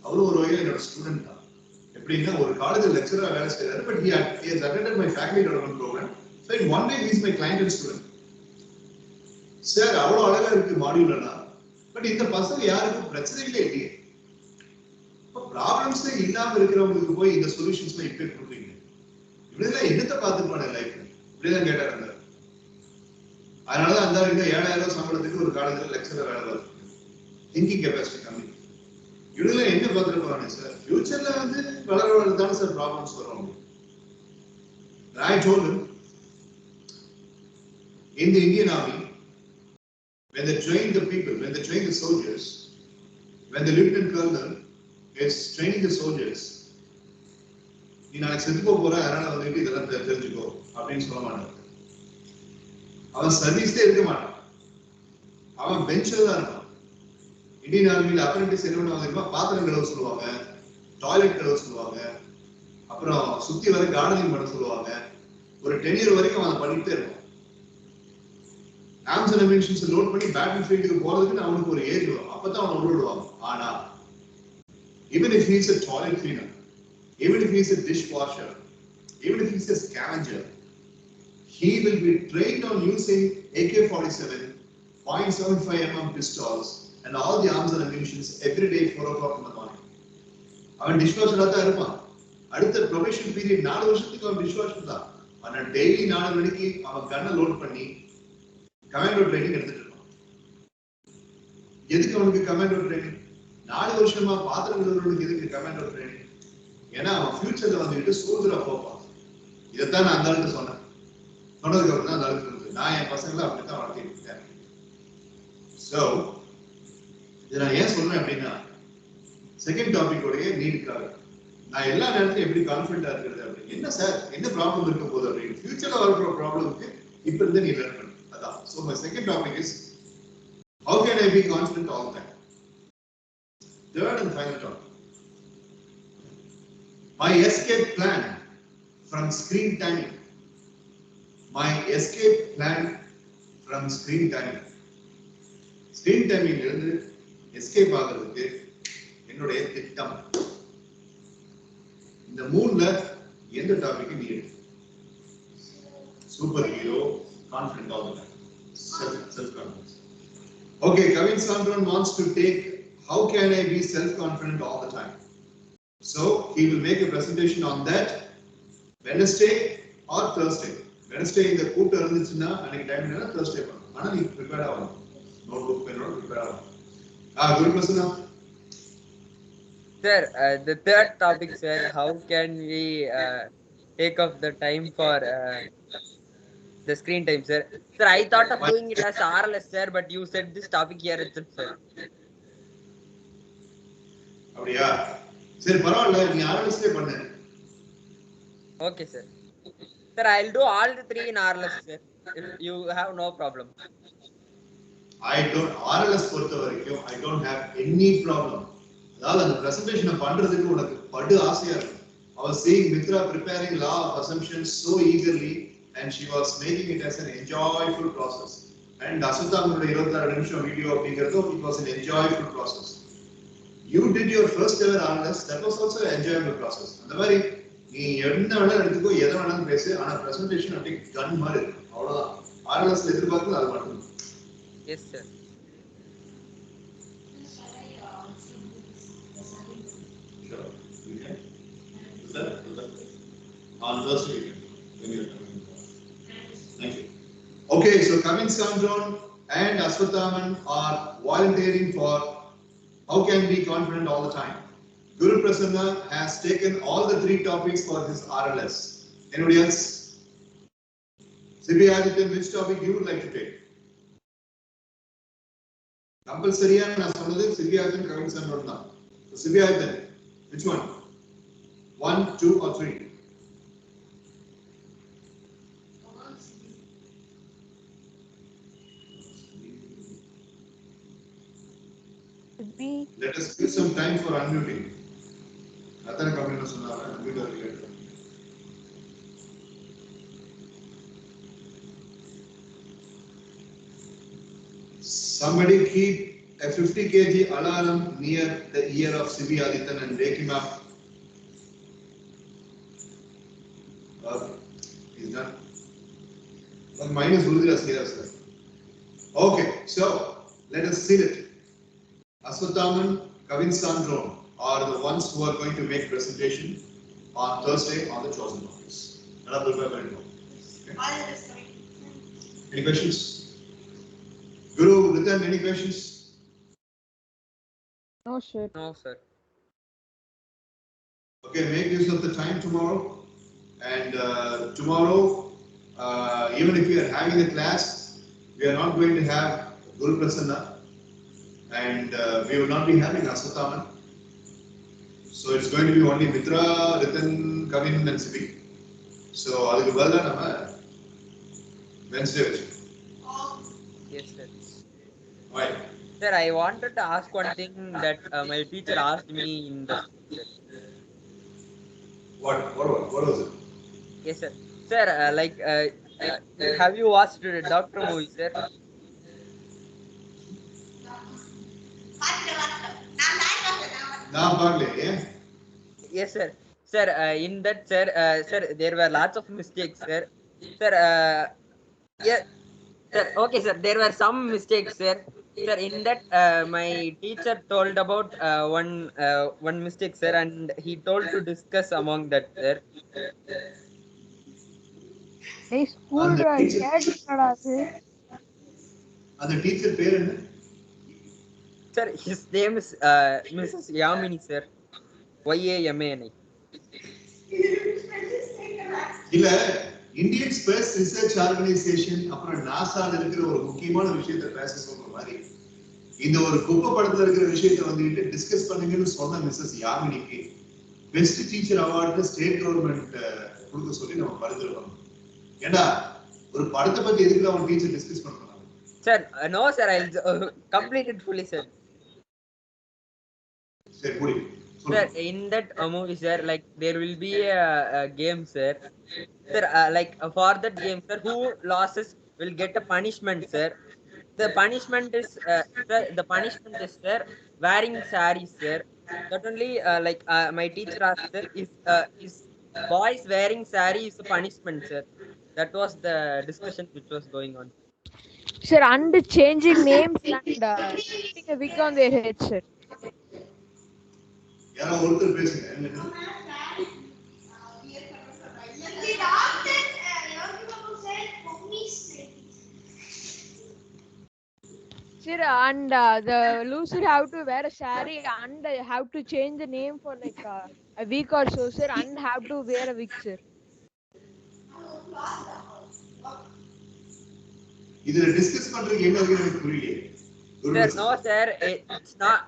அவரும் ஒரு வகையில் என்னோட student தான். எப்படின்னா ஒரு காலேஜ் லெக்சரரா வேலை செய்யறாரு. But he has attended my faculty development program. So in one way he is my client and student. Sir அவ்வளவு அழகா இருக்கு மாடியூல்லாம், பட் இந்த பசங்க யாருக்கும் பிரச்சனைகளே இல்லையே. ப்ராப்ளம்ஸே இல்லாம இருக்கிறவங்களுக்கு போய் இந்த சொல்யூஷன்ஸ்லாம் இப்ப கொடுக்குறீங்க. இப்படிலாம் என்னத்தை பார்த்துப்பான லைஃப் இப்படிலாம் கேட்டாரு. அதனாலதான் அந்த 7,000 சம்பளத்துக்கு ஒரு காலேஜ்ல லெக்சரர் வேலை பார்த்து திங்கிங் கெப்பாசிட்டி கம்மி. இவங்க என்ன பார்த்துட்டு போறாங்க சார், ஃபியூச்சர்ல வந்து வளர தானே சார் ப்ராப்ளம்ஸ் வரும். I told him, in the Indian Army, when they train the people, when they train the soldiers, when the lieutenant colonel is training the soldiers, நீ நாளைக்கு செத்து போற அதனால வந்துட்டு இதெல்லாம் தெரிஞ்சுக்கோ அப்படின்னு சொல்ல மாட்டாங்க. அவன் சர்வீஸ்ல இருக்க மாட்டான், அவன் பெஞ்சில் தான் இருப்பான். இந்தியன் ஆர்மியில அப்ரெண்டிஸ் என்ன பண்ணுவாங்க, பாத்திரம் கழுவ சொல்லுவாங்க, டாய்லெட் கழுவ சொல்லுவாங்க, அப்புறம் சுத்தி வர கார்டனிங் பண்ண சொல்லுவாங்க. ஒரு 10 இயர் வரைக்கும் அவன் பண்ணிட்டே இருப்பான். ஆர்ம்ஸ் அண்ட் அமினிஷன்ஸ் லோட் பண்ணி பேட்டில் ஃபீல்டுக்கு போறதுக்கு அவனுக்கு ஒரு ஏஜ் வரும், அப்பதான் அவனை உள்ள விடுவாங்க. ஆனா even if he is a toilet cleaner, even if he is a dishwasher, even if he is a scavenger, he will be trained on using AK-47, .75 mm pistols and all the arms and ammunitions every day 4 o'clock in the morning. அவன் டிஷ்வாஷரா தான் இருப்பான். அடுத்த probation period 4 வருஷத்துக்கு அவன் dishwasher தான். ஆனா daily 4 மணிக்கு அவன் கண்ணை லோட் பண்ணி கமாண்டோ ட்ரைனிங் எடுத்துட்டு இருப்பான். எதுக்கு அவனுக்கு கமாண்டோ ட்ரைனிங்? 4 வருஷமா பாத்திரம் கழுவுறவனுக்கு எதுக்கு கமாண்டோ ட்ரைனிங்? ஏன்னா அவன் ஃபியூச்சர்ல வந்துட்டு சோல்ஜரா போப்பான். இதைத்தான் நான் அந்த ஆளுக்கு சொன்னேன். சொன்னதுக்கு அப்புறம் தான் அந்த ஆளுக்கு இருந்தது. நான் என் பசங்களை அப்படித்தான் வளர்த்திட்டு இருக்கேன். சோ இதை நான் ஏன் சொல்றேன் அப்படின்னா, செகண்ட் டாபிக் உடைய நீடுக்காக நான் எல்லா நேரத்திலும் எப்படி கான்ஃபிடண்டா இருக்கிறது அப்படின்னு. என்ன சார் என்ன ப்ராப்ளம் இருக்க போகுது அப்படின்னு, ஃபியூச்சர்ல வரப்போற ப்ராப்ளம்க்கு இப்ப இருந்து நீ லேர்ன் பண்ணு. அதான். So my second topic is how can I be confident all the time. Third and final topic, my escape plan from screen timing. My escape plan from screen timing. Screen டைமிங்ல இருந்து escape ஆகிறதுக்கு என்னுடைய திட்டம். இந்த மூணுல எந்த topic நீ எடு? Super hero, confident all the time, self confidence. Okay, Kavin Sandron wants to take how can I be self confident all the time. So he will make a presentation on that Wednesday or Thursday. Wednesday இந்த கூட்டம் இருந்துச்சுன்னா அன்னைக்கு time இல்லைன்னா Thursday பண்ணணும். ஆனா நீ prepare ஆகணும், notebook pen prepare ஆகணும். Good person. Sir, the third topic, sir, how can we take off the time for the screen time, sir? Sir, I thought of doing it as RLS, sir, but you said this topic here itself, sir. அப்படியா? சரி பரவாயில்லை, நீ RLS-லே பண்ணு. Okay, sir. Sir, I'll do all the 3 in RLS, sir, if you have no problem. RLS பொறுத்த வரைக்கும் I don't have any problem. அதாவது அந்த பிரசன்டேஷனை பண்றதுக்கு உனக்கு படு ஆசையா இருக்கு. I was seeing Mitra preparing law of assumptions so eagerly and she was making it as an enjoyable process. And Asuthamuடைய 26 நிமிஷம் வீடியோ அப்படிங்கிறது it was an enjoyable process. You did your first ever RLS, that was also an enjoyable process. அந்த மாதிரி நீ என்ன வேணாலும் எடுத்துக்கோ, எதை வேணாலும் பேசு, ஆனா பிரசன்டேஷன் அப்படி கன் மாதிரி இருக்கு. அவ்வளவுதான். RLS-ல எதிர்பார்க்கிறது அது மட்டும். Yes, sir. Sure, you can. Do that. On Thursday, when you're coming. Thank you. Okay, so Kavin Sandron and Aswathaman are volunteering for how can be confident all the time. Guru Prasanna has taken all the 3 topics for his RLS. Anybody else? Sibi Adityan, which topic you would like to take? Compulsory நான் சொன்னது Sibi Adityan, Kavin Sandron தான். So Sibi Adityan, which one? 1, 2 or 3? Let us give some time for unmuting. அத்தனை comment சொன்னாங்க, unmute ஆகிட்டு. Somebody keep a 50 kg alarm near the ear of Sibi Adityan and wake him up. He's done. Mine is Rudra here, sir. Okay, so let us seal it. Aswathaman, Kavin Sandron are the ones who are going to make presentation on Thursday on the chosen topics. நல்லா prepare பண்ணிருக்கோம். All the best. Any questions? Guru, Ritan, any questions? No, sir. No, sir. Okay, make use of the time tomorrow. And tomorrow, even if we are having a class, we are not going to have Guru Prasanna. And we will not be having Asathaman. So it's going to be only Mitra, Ritan, Kavin and Sibi. So adukku badala nama Wednesday vechu. Yes, sir. Why? Sir, I wanted to ask one thing that my teacher asked me in the school, sir. What was it? Yes, sir. Sir, have you watched the Doctor movie, sir? நான் பார்க்கலையே. Yes, sir. Sir, in that, sir, sir, there were lots of mistakes, sir. Sir, yeah, sir. Okay, sir. There were some mistakes, sir. Sir, in that, my teacher told about one mistake, sir, and he told to discuss among that, sir. Hey, school அந்த teacher கேட்டுக்கடா அது. அந்த teacher பேர் என்ன? Sir, his name is Mrs. Yamini, sir. YAMANI. இல்ல Indian space research organisation அப்புறம் நாசால இருக்கிற ஒரு முக்கியமான விஷயத்தை பேச சொல்ற மாதிரி இந்த ஒரு குப்பை படத்துல இருக்கிற விஷயத்தை வந்துட்டு டிஸ்கஸ் பண்ணுங்கன்னு சொன்ன மிஸ்ஸஸ் யாமினிக்கு best teacher award state government கொடுக்க சொல்லி நம்ம பரிந்துரைப்போம். ஏண்டா ஒரு படத்தை பத்தி எதுக்கு அவன் டீச்சர் டிஸ்கஸ் பண்றாங்க? Sir, no, sir. I'll complete it fully, sir. சரி புடி. Sir, in that movie, sir, like there will be a game, sir. Sir, for that game, sir, who loses will get a punishment, sir. The punishment is, sir, wearing sarees, sir. Not only my teacher asked, sir, is boys wearing saree is a punishment, sir. That was the discussion which was going on. Sir, and changing names and putting a wig on their head, sir. யாரோ ஒருத்தர் பேசுங்க. Sir, and the loser have to wear a saree and have to change the name for like a week or so, sir, and have to wear a wig, sir. இதுல discuss பண்றதுக்கு என்ன இருக்கு எனக்கு புரியலையே. Sir, no, sir, it's not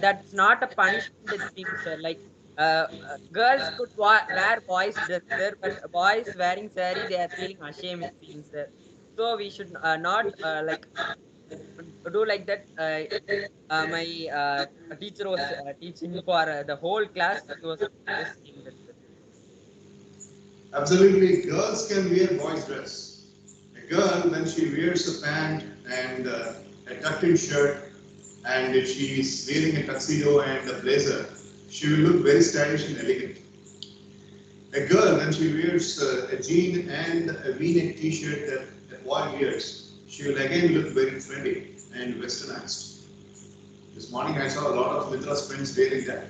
that's not a punishment thing, sir. Like girls could wear boys dress, sir, but boys wearing saree, they are feeling ashamed, sir. So we should not do like that. My teacher was teaching for the whole class. He was saying that, sir. Absolutely, girls can wear boys' dress. A girl, when she wears a pant and a tucked-in shirt, and if she is wearing a tuxedo and a blazer, she will look very stylish and elegant. A girl, when she wears a jean and a V-neck T-shirt that a boy wears, she will again look very trendy and westernized. This morning I saw a lot of Mitra's friends wearing that.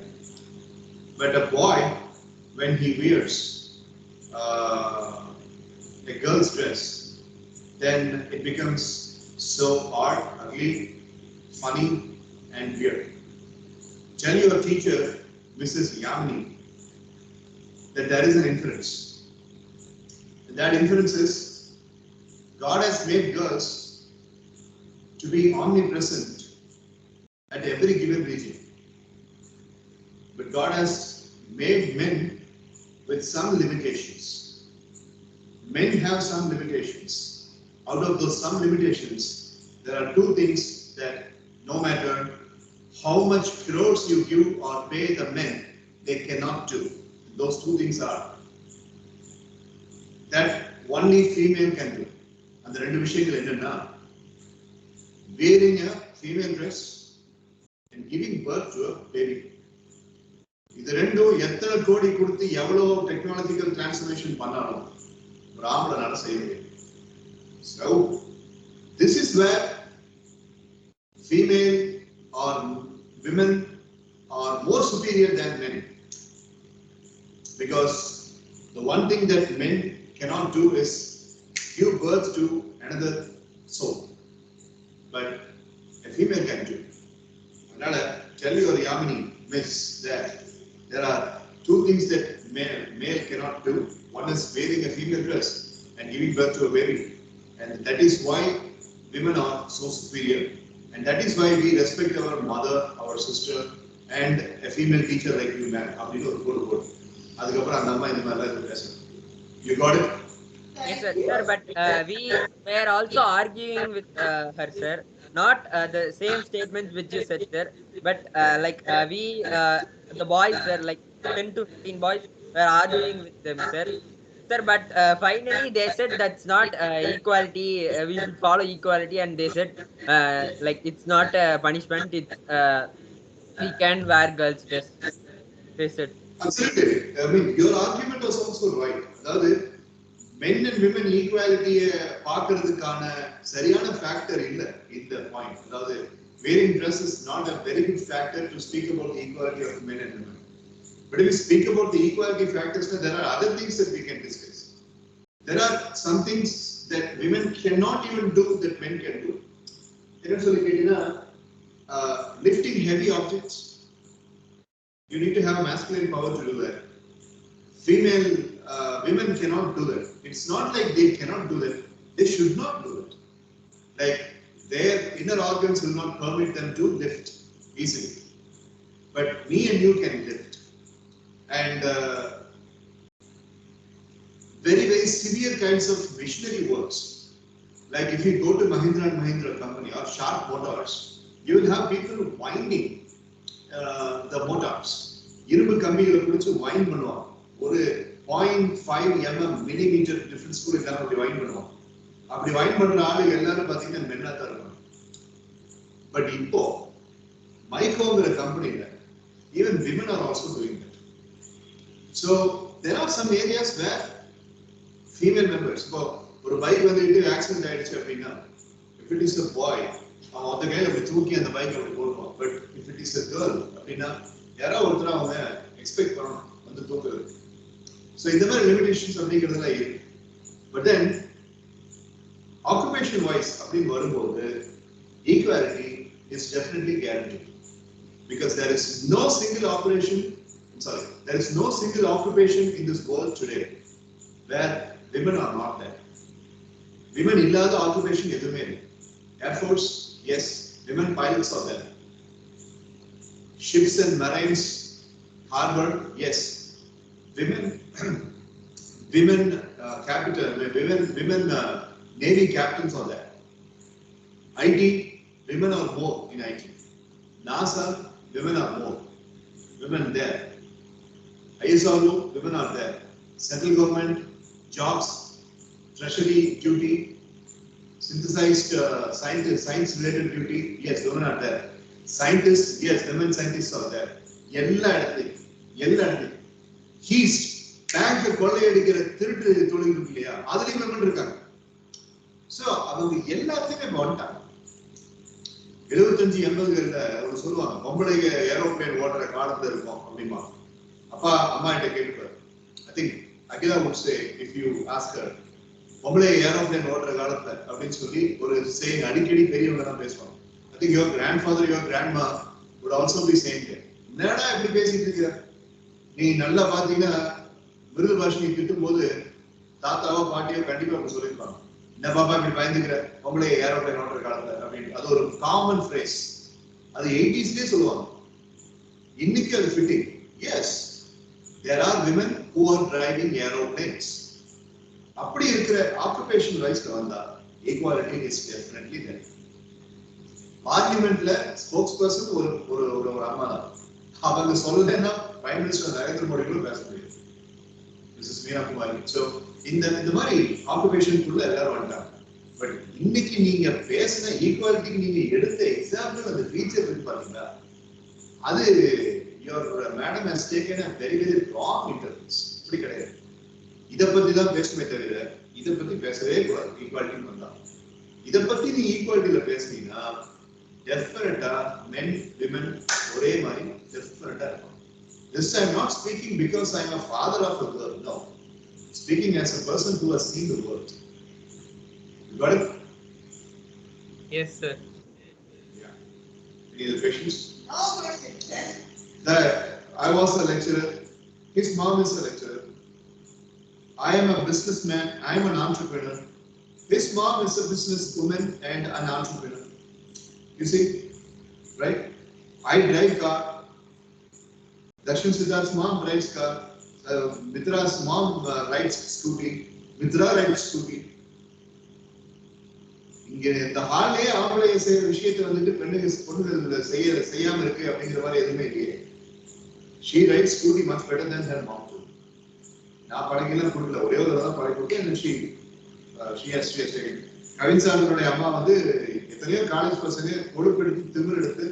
But a boy, when he wears a girl's dress, then it becomes so odd, ugly, funny, and weird. Tell your teacher, Mrs. Yamini, that there is an inference. And that inference is God has made girls to be omnipresent at every given region. But God has made men with some limitations. Men have some limitations. Out of those some limitations, there are two things that no matter how much crores you give or pay the men, they cannot do. Those two things are that only female can do. And the rendu விஷயங்கள் என்னன்னா wearing a female dress and giving birth to a baby. இது ரெண்டும் எத்தனை கோடி கொடுத்து எவ்வளவு technological transformation பண்ணாலும் ஒரு ஆம்பளைனால செய்ய முடியும். So this is where female or women are more superior than men, because the one one thing that men cannot do is give birth to another soul, but a female can do. Another, tell your Yamini myths that there are two things that male cannot do. One is wearing a female dress and giving birth to a baby, and that is why women are so superior, and that is why we respect our mother, our sister, and a female teacher like you, man. You got it? Yes, sir. But we were also arguing with her, sir. Not the same statements which you said, sir. But the boys, sir, like 10 to 15 boys were arguing with them, sir. Sir, but finally they said that's not equality. We should follow equality, and they said like it's not a punishment. It's we can wear girls' dress. They said. Absolutely. I mean, your argument was also right. That men and women equality பார்க்கிறதுக்கான சரியான factor இல்ல இந்த point. அதாவது wearing dress is not a very good factor to speak about the equality of men and women. But if we speak about the equality factors, there are other things that we can discuss. There are some things that women cannot even do that men can do. என்ன சொல்லி கேட்டீங்கன்னா, lifting heavy objects, you need to have masculine power to do that. Female women cannot do that. It's not like they cannot do that. They should not do it. Like their inner organs will not permit them to lift easily. But me and you can lift. And very, very severe kinds of machinery works. Like if you go to Mahindra and Mahindra company or Sharp Motors, you will have people winding the motors. இரும்பு கம்பிகளை பிடிச்சு wind பண்ணுவாங்க. ஒரு 0.5 mm millimeter difference கூட இல்லாம அப்படி wind பண்ணுவாங்க. அப்படி வைண்ட் பண்ற ஆளு எல்லாரும் பாத்தீங்கன்னா மென்னா தான் இருக்காங்க. பட் இப்போ மைக்கோங்கிற கம்பெனில even women are also doing that. So there are some areas where female members, இப்போ ஒரு பைக் வந்துட்டு ஆக்சிடென்ட் ஆயிடுச்சு அப்படின்னா, if it is a boy, அவன் அந்த கையில அப்படி தூக்கி அந்த பைக் அப்படி போடுவான். But if it is a girl அப்படின்னா யாராவது ஒருத்தர் அவங்க எக்ஸ்பெக்ட் பண்ணணும் வந்து தூக்குறது. ஸோ இந்த மாதிரி லிமிடேஷன்ஸ் அப்படிங்கிறதுலாம் இருக்கு. பட் தென் ஆக்குபேஷன் வைஸ் அப்படின்னு வரும்போது equality is definitely guaranteed. Because there is no single occupation in this world today where women are not there. Women illada occupation edume illa. Air Force, yes, women pilots are there. Ships and marines, harbor, yes. Women navy captains are there. IT, women are more in IT. NASA, women are more. Women there. ISRO, women are there. Central government, jobs, treasury duty, synthesized science related duty, yes, women are there. Scientists, yes, women scientists are there. எல்லா இடத்துலையும் heist bank கொள்ளையடிக்கிற திருட்டு தொழில் இருக்கு இல்லையா, அதுலயும் women இருக்காங்க. So அவங்க எல்லாத்துலயுமே வந்துட்டாங்க. 75-80களில் ஒரு சொல்லுவாங்க, பொம்பளைங்க ஏரோப்ளேன் ஓடுற காலத்துல இருக்கும் அப்படிமா. அப்பா அம்மா கிட்ட கேட்டுப்பாரு. I think Akila would say, if you ask her, பொம்பளை ஏரோப்ளேன் ஓடுற காலத்துல அப்படின்னு சொல்லி ஒரு saying அடிக்கடி பெரியவங்க தான் பேசுவாங்க. I think your grandfather, your grandma would also be saying that. என்னடா இப்படி பேசிட்டு இருக்கிற, நீ நல்லா பாத்தீங்கன்னா மிருது பாஷினி திட்டும் போது தாத்தாவோ பாட்டியோ கண்டிப்பா அப்படி சொல்லியிருப்பாங்க, என்ன பாப்பா இப்படி பயந்துக்கிற பொம்பளை ஏரோப்ளேன் ஓடுற காலத்துல அப்படின்னு. அது ஒரு காமன் ஃப்ரேஸ். அது 80sலயே சொல்லுவாங்க. இன்னைக்கு அது fitting. Yes, there are women who are driving aeroplanes. அப்படி இருக்கிற ஆக்குபேஷன் வைஸ்ல வந்தா ஈக்குவாலிட்டி இஸ் டெஃபினெட்லி தேர். பார்லிமெண்ட்ல ஸ்போக்ஸ் பர்சன் ஒரு அம்மா தான். அவங்க சொல்லலைன்னா பிரைம் மினிஸ்டர் நரேந்திர மோடி கூட பேச முடியாது. மிஸ்ஸஸ் மீனா குமாரி. ஸோ இந்த மாதிரி ஆக்குபேஷனுக்குள்ள எல்லாரும் வந்துட்டாங்க. பட் இன்னைக்கு நீங்க பேசின ஈக்குவாலிட்டிக்கு நீங்க எடுத்த எக்ஸாம்பிள் அந்த ஃபீச்சர் இருக்கு பாத்தீங்களா, அது your madam has taken a very wrong interference. இப்படி கிடையாது. இதை பத்தி தான் பேசணுமே தவிர இதை பத்தி பேசவே கூடாது. ஈக்குவாலிட்டி வந்தா இதை பத்தி நீ ஈக்குவாலிட்டியில பேசுனீங்கன்னா டெஃபினட்டா men women ஒரே மாதிரி டெஃபினட்டா இருக்கும். This I'm not speaking because I'm a father of a girl. No, Speaking as a person who has seen the world. You got it? Yes, sir. Yeah. Any other questions? No question. I was a lecturer. His mom is a lecturer. I am a businessman. I am an entrepreneur. His mom is a businesswoman and an entrepreneur. You see, right? I drive car. Dakshin Siddharth's mom drives car. Mitra's mom rides scooty. Mitra rides scooty. இங்க இந்த ஹாலே ஆம்பளை செய்யற விஷயத்தை வந்துட்டு பொண்ணுகள் செய்யாம இருக்கு அப்படிங்கிற மாதிரி எதுவுமே இல்லையே. She rides scooty much better than her mom too. நான் பழகிலாம் கொடுக்கல, ஒரே ஒரு தான் பழகி கொடுத்தேன். She has taken. கவின் சாருடைய அம்மா வந்து எத்தனையோ காலேஜ் பசங்க கொடுப்பெடுத்து திமிர் எடுத்து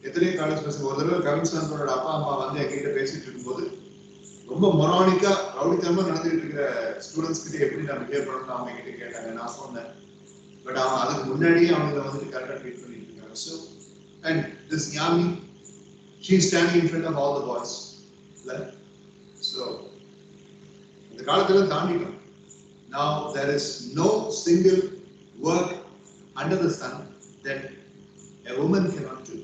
எத்தனையோ காலேஜ் பசங்க ஒரு தடவை கவின் சாருடைய அப்பா அம்மா வந்து என்கிட்ட பேசிட்டு இருக்கும்போது ரொம்ப மொரானிக்கா ரவுடித்தனமா நடந்துட்டு இருக்கிற ஸ்டூடெண்ட்ஸ் கிட்ட எப்படி நான் பிஹேவ் பண்ணணும் அவங்க கிட்ட கேட்டாங்க. நான் சொன்னேன், பட் அவன் அதுக்கு முன்னாடியே அவங்களை வந்துட்டு கரெக்டா ட்ரீட் பண்ணிட்டு இருக்காங்க. So and this Yami she is standing in front of all the boys. So இந்த காலத்துல தாண்டிட்டோம். Now there is no single work under the sun that a woman cannot do,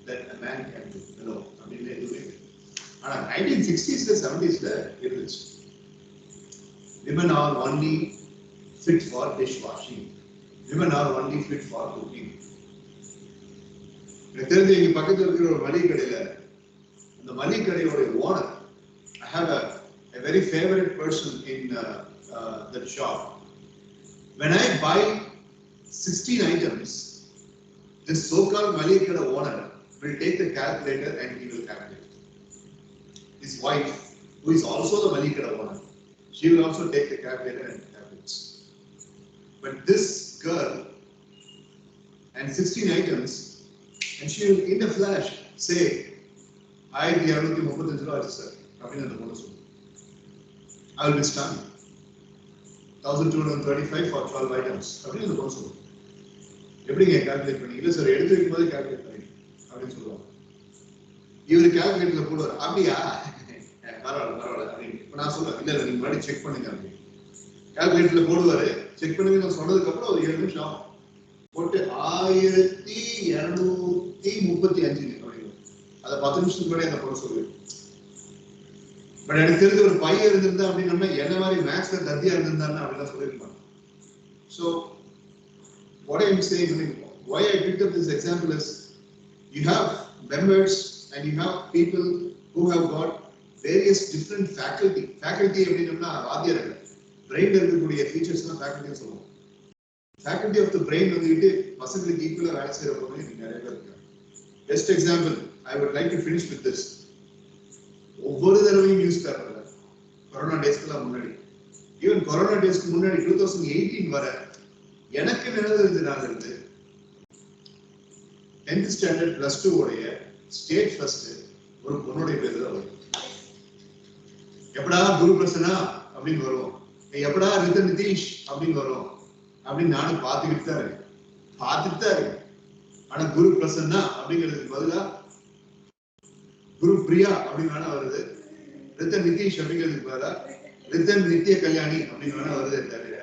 that a man can do. No, அப்படின்னு எதுவுமே இல்லை. ஆனா 1960s 70s இருந்துச்சு. Women are only fit for dishwashing. Women are only fit for cooking. எனக்கு தெரிஞ்சு இங்க பக்கத்துல இருக்கிற ஒரு மளிகை கடையில அந்த மளிகை கடையோட owner, I have a very favorite person in that shop. When I buy 16 items, this so-called மளிகை கடை owner will take the calculator and he will calculate. His wife, who is also the மளிகை கடை owner, she will also take the calculator and calculate. But this girl and 16 items, and she will in a flash say, ₹1235 sir. I will be stunned. 1235 for 12 items. எப்படிங்க calculate பண்ணி? இல்ல sir, எடுத்து வைக்கும்போது calculate பண்ணி அப்படின்னு சொல்லுவாங்க. இவரு கால்குலேட்டர்ல போடுவார். அப்படியா, பரவாயில்ல அப்படின்னு. இப்ப நான் சொல்றேன், இல்ல நீங்க முன்னாடி செக் பண்ணுங்க அப்படின்னு. கால்குலேட்டர்ல போடுவாரு, செக் பண்ணுங்க நான் சொன்னதுக்கு அப்புறம் ஒரு 7 நிமிஷம் போட்டு 1235 அப்படின்னு. அதை 10 நிமிஷத்துக்கு முன்னாடி அந்த போட சொல்லுவேன். பட் எனக்கு தெரிஞ்ச ஒரு பையன் இருந்திருந்தா அப்படின்னா என்ன மாதிரி மேக்ஸ்ல தத்தியா இருந்திருந்தாருன்னு அப்படிலாம் சொல்லியிருப்பாங்க. So what I am saying, why I picked up this example is you have members and you have people who have got various different faculty அப்படின்னா வாத்தியார்கள் பிரெயின்ல இருக்கக்கூடிய ஃபீச்சர்ஸ்லாம் ஃபேக்கல்ட்டின்னு சொல்லுவோம். ஃபேக்கல்ட்டி ஆஃப் த பிரெயின் வந்துட்டு பசங்களுக்கு ஈக்குவலா வேலை செய்யறவங்க நிறைய பேர் இருக்காங்க. Best example, I would like to finish with this. ஒவ்வொரு தடவையும் நியூஸ் பேப்பர்ல கொரோனா டேஸ்க்குலாம் முன்னாடி, ஈவன் கொரோனா டேஸ்க்கு முன்னாடி 2018 வர எனக்கு நினைவு நாள் இருந்து 10th ஸ்டாண்டர்ட் +2 உடைய ஸ்டேட் ஃபர்ஸ்ட் ஒரு பொண்ணுடைய பேரு தான் வரும். எப்படா குரு பிரசன்னா அப்படின்னு வரும், எப்படா ரிதன் நிதிஷ் அப்படின்னு வரும் அப்படின்னு நானும் பார்த்துக்கிட்டு தான் இருக்கேன். ஆனா குரு பிரசன்னா அப்படிங்கிறதுக்கு பதிலா குரு பிரியா அப்படின்னு வருது. ரிதன் நிதிஷ் அப்படிங்கிறதுக்கு பதிலா ரிதன் நித்ய கல்யாணி அப்படின்னு வருது. தவிர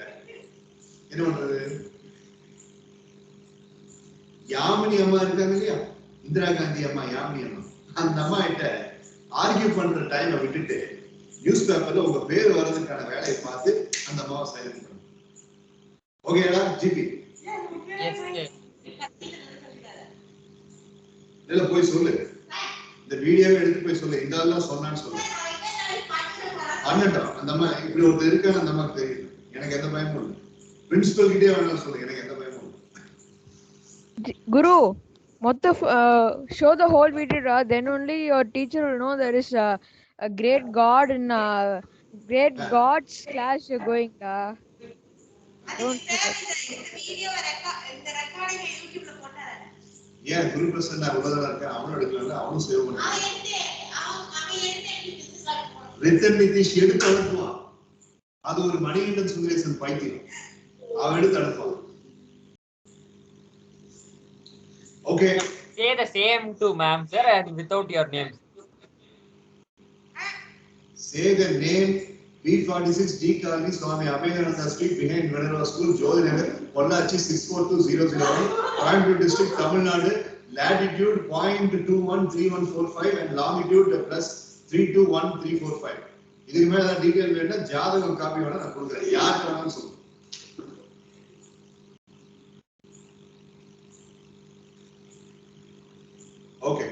என்ன பண்றது? யாமினி அம்மா இருக்காங்க இல்லையா, இந்திரா காந்தி அம்மா, யாமினி அம்மா, அந்த அம்மா கிட்ட ஆர்கியூ பண்ற டைமை விட்டுட்டு நியூஸ் பேப்பர்ல உங்க பேர் வர்றதுக்கான வேலையை பார்த்து அந்த அம்மாவை சைலண்ட் பண்ணுங்க. ஓகேடா ஜிபி? இல்ல போய் சொல்லு, இந்த வீடியோவை எடுத்து போய் சொல்லு, இந்த ஆள் தான் சொன்னான்னு சொல்லு. அண்ணட்டும் அந்த அம்மா இப்படி ஒருத்தர் இருக்கான்னு அந்த அம்மாக்கு தெரியுது. எனக்கு எந்த பயமும் இல்லை. பிரின்சிபல் கிட்டே வேணாலும் சொல்லு, எனக்கு எந்த பயமும் இல்லை. Guru, show the whole video, then only your teacher will know there is a great God in great God's class you're going. Don't video இந்த ரெக்கார்டிங் யூடியூப்ல போட்டாரே. ஏன் குரு பிரசன்னா உள்ளதா இருக்க, அவனும் எடுக்கல, அவனும் சேவ் பண்ணு. அவன் எடுத்து ரிதன் நிதிஷ் எடுத்து அனுப்புவான். அது ஒரு மணிகண்டன் சுந்தரேசன் பைத்தியம், அவன் எடுத்து அனுப்புவான். Okay. Say the same to ma'am, sir, and without your name. Say the name B46 D Colony, Swami Abheyananda Street, behind Minerva School, Jodhi Nagar, Pollachi 642001, Coimbatore District, Tamil Nadu, latitude 0.213145 and longitude plus 321345. இதுக்கு மேல detail வேணும்னா ஜாதகம் copy வேணா நான் கொடுக்குறேன். யாருக்கு வேணாலும் சொல்லுங்க. Okay.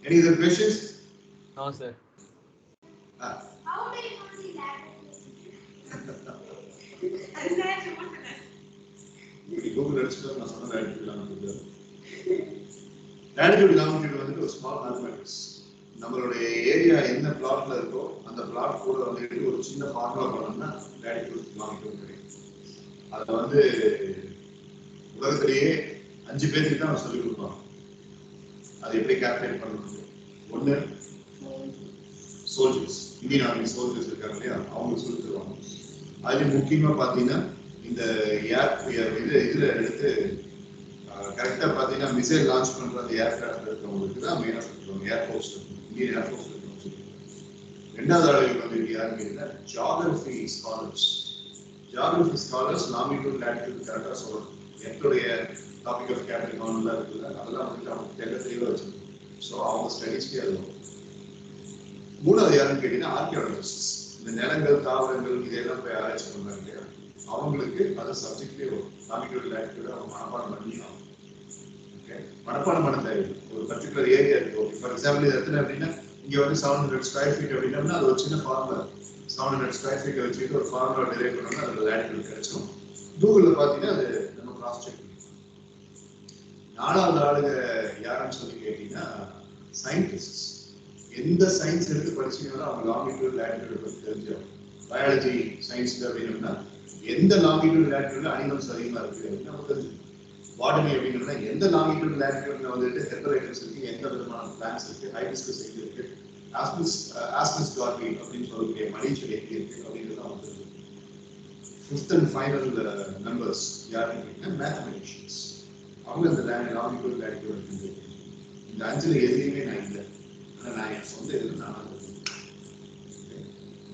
Any other questions? No, sir. How do you want the Google அடிச்சுட்டு நான் சொன்ன latitude longitude. Latitude longitude வந்துட்டு ஒரு ஸ்மால் மேத்தமேட்டிக்ஸ். நம்மளுடைய ஏரியா என்ன பிளாட்ல இருக்கோ அந்த பிளாட் கூட வந்துட்டு ஒரு சின்ன ஃபார்முலா பண்ணோம்னா latitude longitude கிடைக்கும். அதை வந்து உலகத்திலேயே 5 பேருக்கு தான் சொல்லி கொடுப்பாங்க. அதை எப்படி கால்குலேட் பண்ணணும்? ஒன்று சோல்ஜர்ஸ், இந்தியன் ஆர்மி சோல்ஜர்ஸ் இருக்காங்க இல்லையா, அவங்க சொல்லி தருவாங்க. அதுல முக்கியமா பாத்தீங்கன்னா இந்த இதுல எடுத்து கரெக்டா பாத்தீங்கன்னா மிசைல் லான்ச் பண்ற அந்த ஏர்கிராஃப்ட் இருக்கிறவங்களுக்கு தான் மெயினா சொல்லுவாங்க. ஏர்ஃபோர்ஸ் இந்தியன் ஏர்ஃபோர்ஸ் சொல்லுவாங்க. ரெண்டாவது ஆளுக்கு வந்து யாருன்னு கேட்டீங்கன்னா geography scholars. Geography scholars லாங்கிட்யூட் latitude கரெக்டா சொல்லணும். என்னுடைய டாபிக் ஆஃப் கேப்ரிகான்லாம் இருக்குல்ல, அதெல்லாம் வந்து அவங்க தெளிவாக வச்சிருக்கோம். ஸோ அவங்க ஸ்டடிஸ்க்கே அது வரும். மூணாவது யாருன்னு கேட்டீங்கன்னா ஆர்கியாலஜிஸ்ட். இந்த நிலங்கள் தாவரங்கள் இதெல்லாம் போய் ஆராய்ச்சி பண்றாங்க இல்லையா, அவங்களுக்கு அது சப்ஜெக்ட்லேயே வரும். லாங்கிட்யூட் லேட்டிட்யூட் அவங்க மனப்பாடம் பண்ணி ஆகும். ஓகே, மனப்பாடம் பண்ண தேவை. ஒரு பர்டிகுலர் ஏரியா இருக்கு. ஃபார் எக்ஸாம்பிள் இது எத்தனை அப்படின்னா இங்க வந்து 700 ஸ்கொயர் ஃபீட் அப்படின்னா அது ஒரு சின்ன ஃபார்முலா. 700 ஸ்கொயர் ஃபீட் வச்சுட்டு ஒரு ஃபார்முலா டெரைவ் பண்ணோம்னா அதுல லேட்டிட்யூட் கிடைச்சிடும். கூகுள்ல பாத்தீங்கன்னா அது நம்ம கிராஸ் செக் பண்ணிக்கலாம். நாலாவது ஆளுங்க யாருன்னு சொல்லி கேட்டீங்கன்னா சயின்டிஸ்ட். எந்த சயின்ஸ் எடுத்து படிச்சீங்கன்னா அவங்க லாங்கிட்யூட் லேட்டிட்யூட் பத்தி தெரிஞ்சாங்க. பயாலஜி சயின்ஸ் அப்படின்னா எந்த லாங்கிட்யூட் லேட்டிட்யூட்ல அனிமல்ஸ் அதிகமா இருக்கு அப்படின்னு நம்ம தெரிஞ்சுக்கணும். பாட்டனி அப்படின்னா எந்த லாங்கிட்யூட் லேட்டிட்யூட்ல வந்துட்டு ஹெர்பரைட்டஸ் இருக்கு, எந்த விதமான பிளான்ஸ் இருக்கு, ஹைபிஸ்கஸ் எங்க இருக்கு, ஆஸ்பஸ் கார்பி அப்படின்னு சொல்லக்கூடிய மணிச்செடி எங்க இருக்கு அப்படின்றது அவங்க தெரிஞ்சுக்கணும். ஃபிஃப்த் அண்ட் ஃபைனல் மெம்பர்ஸ் யாருன்னு கேட்டீங்கன்னா மேத்தமெட்டிஷியன்ஸ். அவங்க இந்த லாங்கிட்யூட் லேட்டிட்யூட் இருக்கு. இந்த 5ல எதுலையுமே நான் இல்லை. ஆனால் நான் என் சொந்த இதில் நான்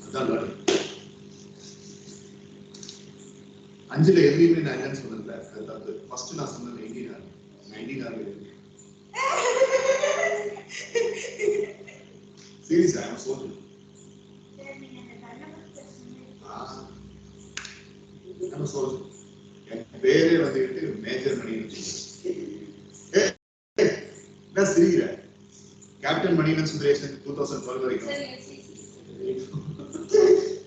அதுதான் லேர்னிங். 5ல எதுலையுமே நான் இல்லைன்னு சொன்னதில்ல, அது தப்பு. ஃபர்ஸ்ட் நான் சொன்னது இந்தியன் ஆர்மி. நான் இந்தியன் ஆர்மி இருக்கேன். சீரியஸா ஐ அம் சோல்ஜர். I'm a soldier. என் பேரே வந்துட்டு மேஜர் மணின்னு நான் சிரிக்கிற கேப்டன் மணிவன் சுந்தரேசன் 2012 வரைக்கும்.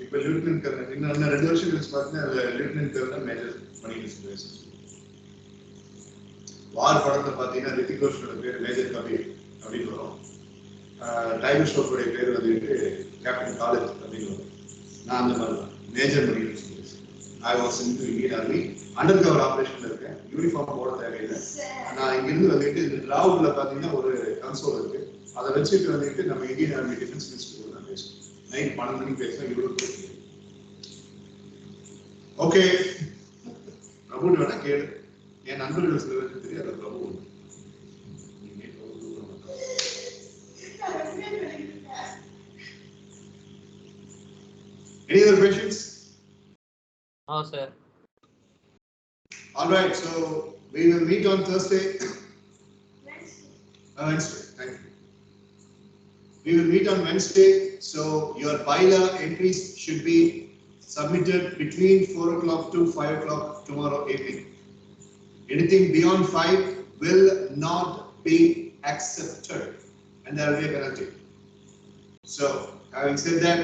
இப்ப லெப்டினன்ட் கர்னல், இன்னும் 2 வருஷம் கழிச்சு பார்த்தீங்கன்னா லெப்டினன்ட் கர்னல் மேஜர் மணிவன் சுந்தரேசன். வார் படத்துல பாத்தீங்கன்னா ரித்திக் ரோஷனோட பேர் மேஜர் கபீர் அப்படின்னு வரும். டைகர் ஷாஃபோட பேர் வந்துட்டு கேப்டன் காலேஜ் அப்படின்னு வரும். நான் அந்த மாதிரி தான் major மணிவன் Sundaresan. I was in the Indian Army. Undercover operation இருக்கேன். யூனிஃபார்ம் போட தேவையில்லை. நான் இங்கிருந்து வந்துட்டு இந்த டிராவுட்ல பாத்தீங்கன்னா ஒரு கன்சோல் இருக்கு. அதை வச்சுட்டு வந்துட்டு நம்ம இந்தியன் ஆர்மி டிஃபென்ஸ் மினிஸ்டர் நான் பேசுறேன். நைட் 12 மணிக்கு பேசுறேன். இவ்வளவு ஓகே. பிரபு வேணா கேளு. என் நண்பர்கள் சில பேருக்கு தெரியாது பிரபு. Any other questions? No, sir. All right, so we will meet on Thursday. Wednesday. Thank you. We will meet on Wednesday. So your bylaw entries should be submitted between 4 o'clock to 5 o'clock tomorrow evening. Anything beyond 5 will not be accepted, and there will be a penalty. So, having said that,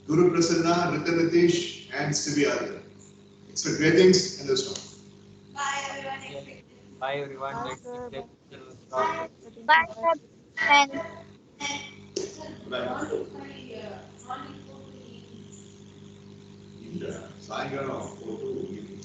Guru Prasanna, Ritan Nitish, and Sivya. Expect great things in this one. Bye everyone. Bye everyone. Bye, sir. Bye, sir. Thanks. இந்த சாயங்காலம் 4 to evening.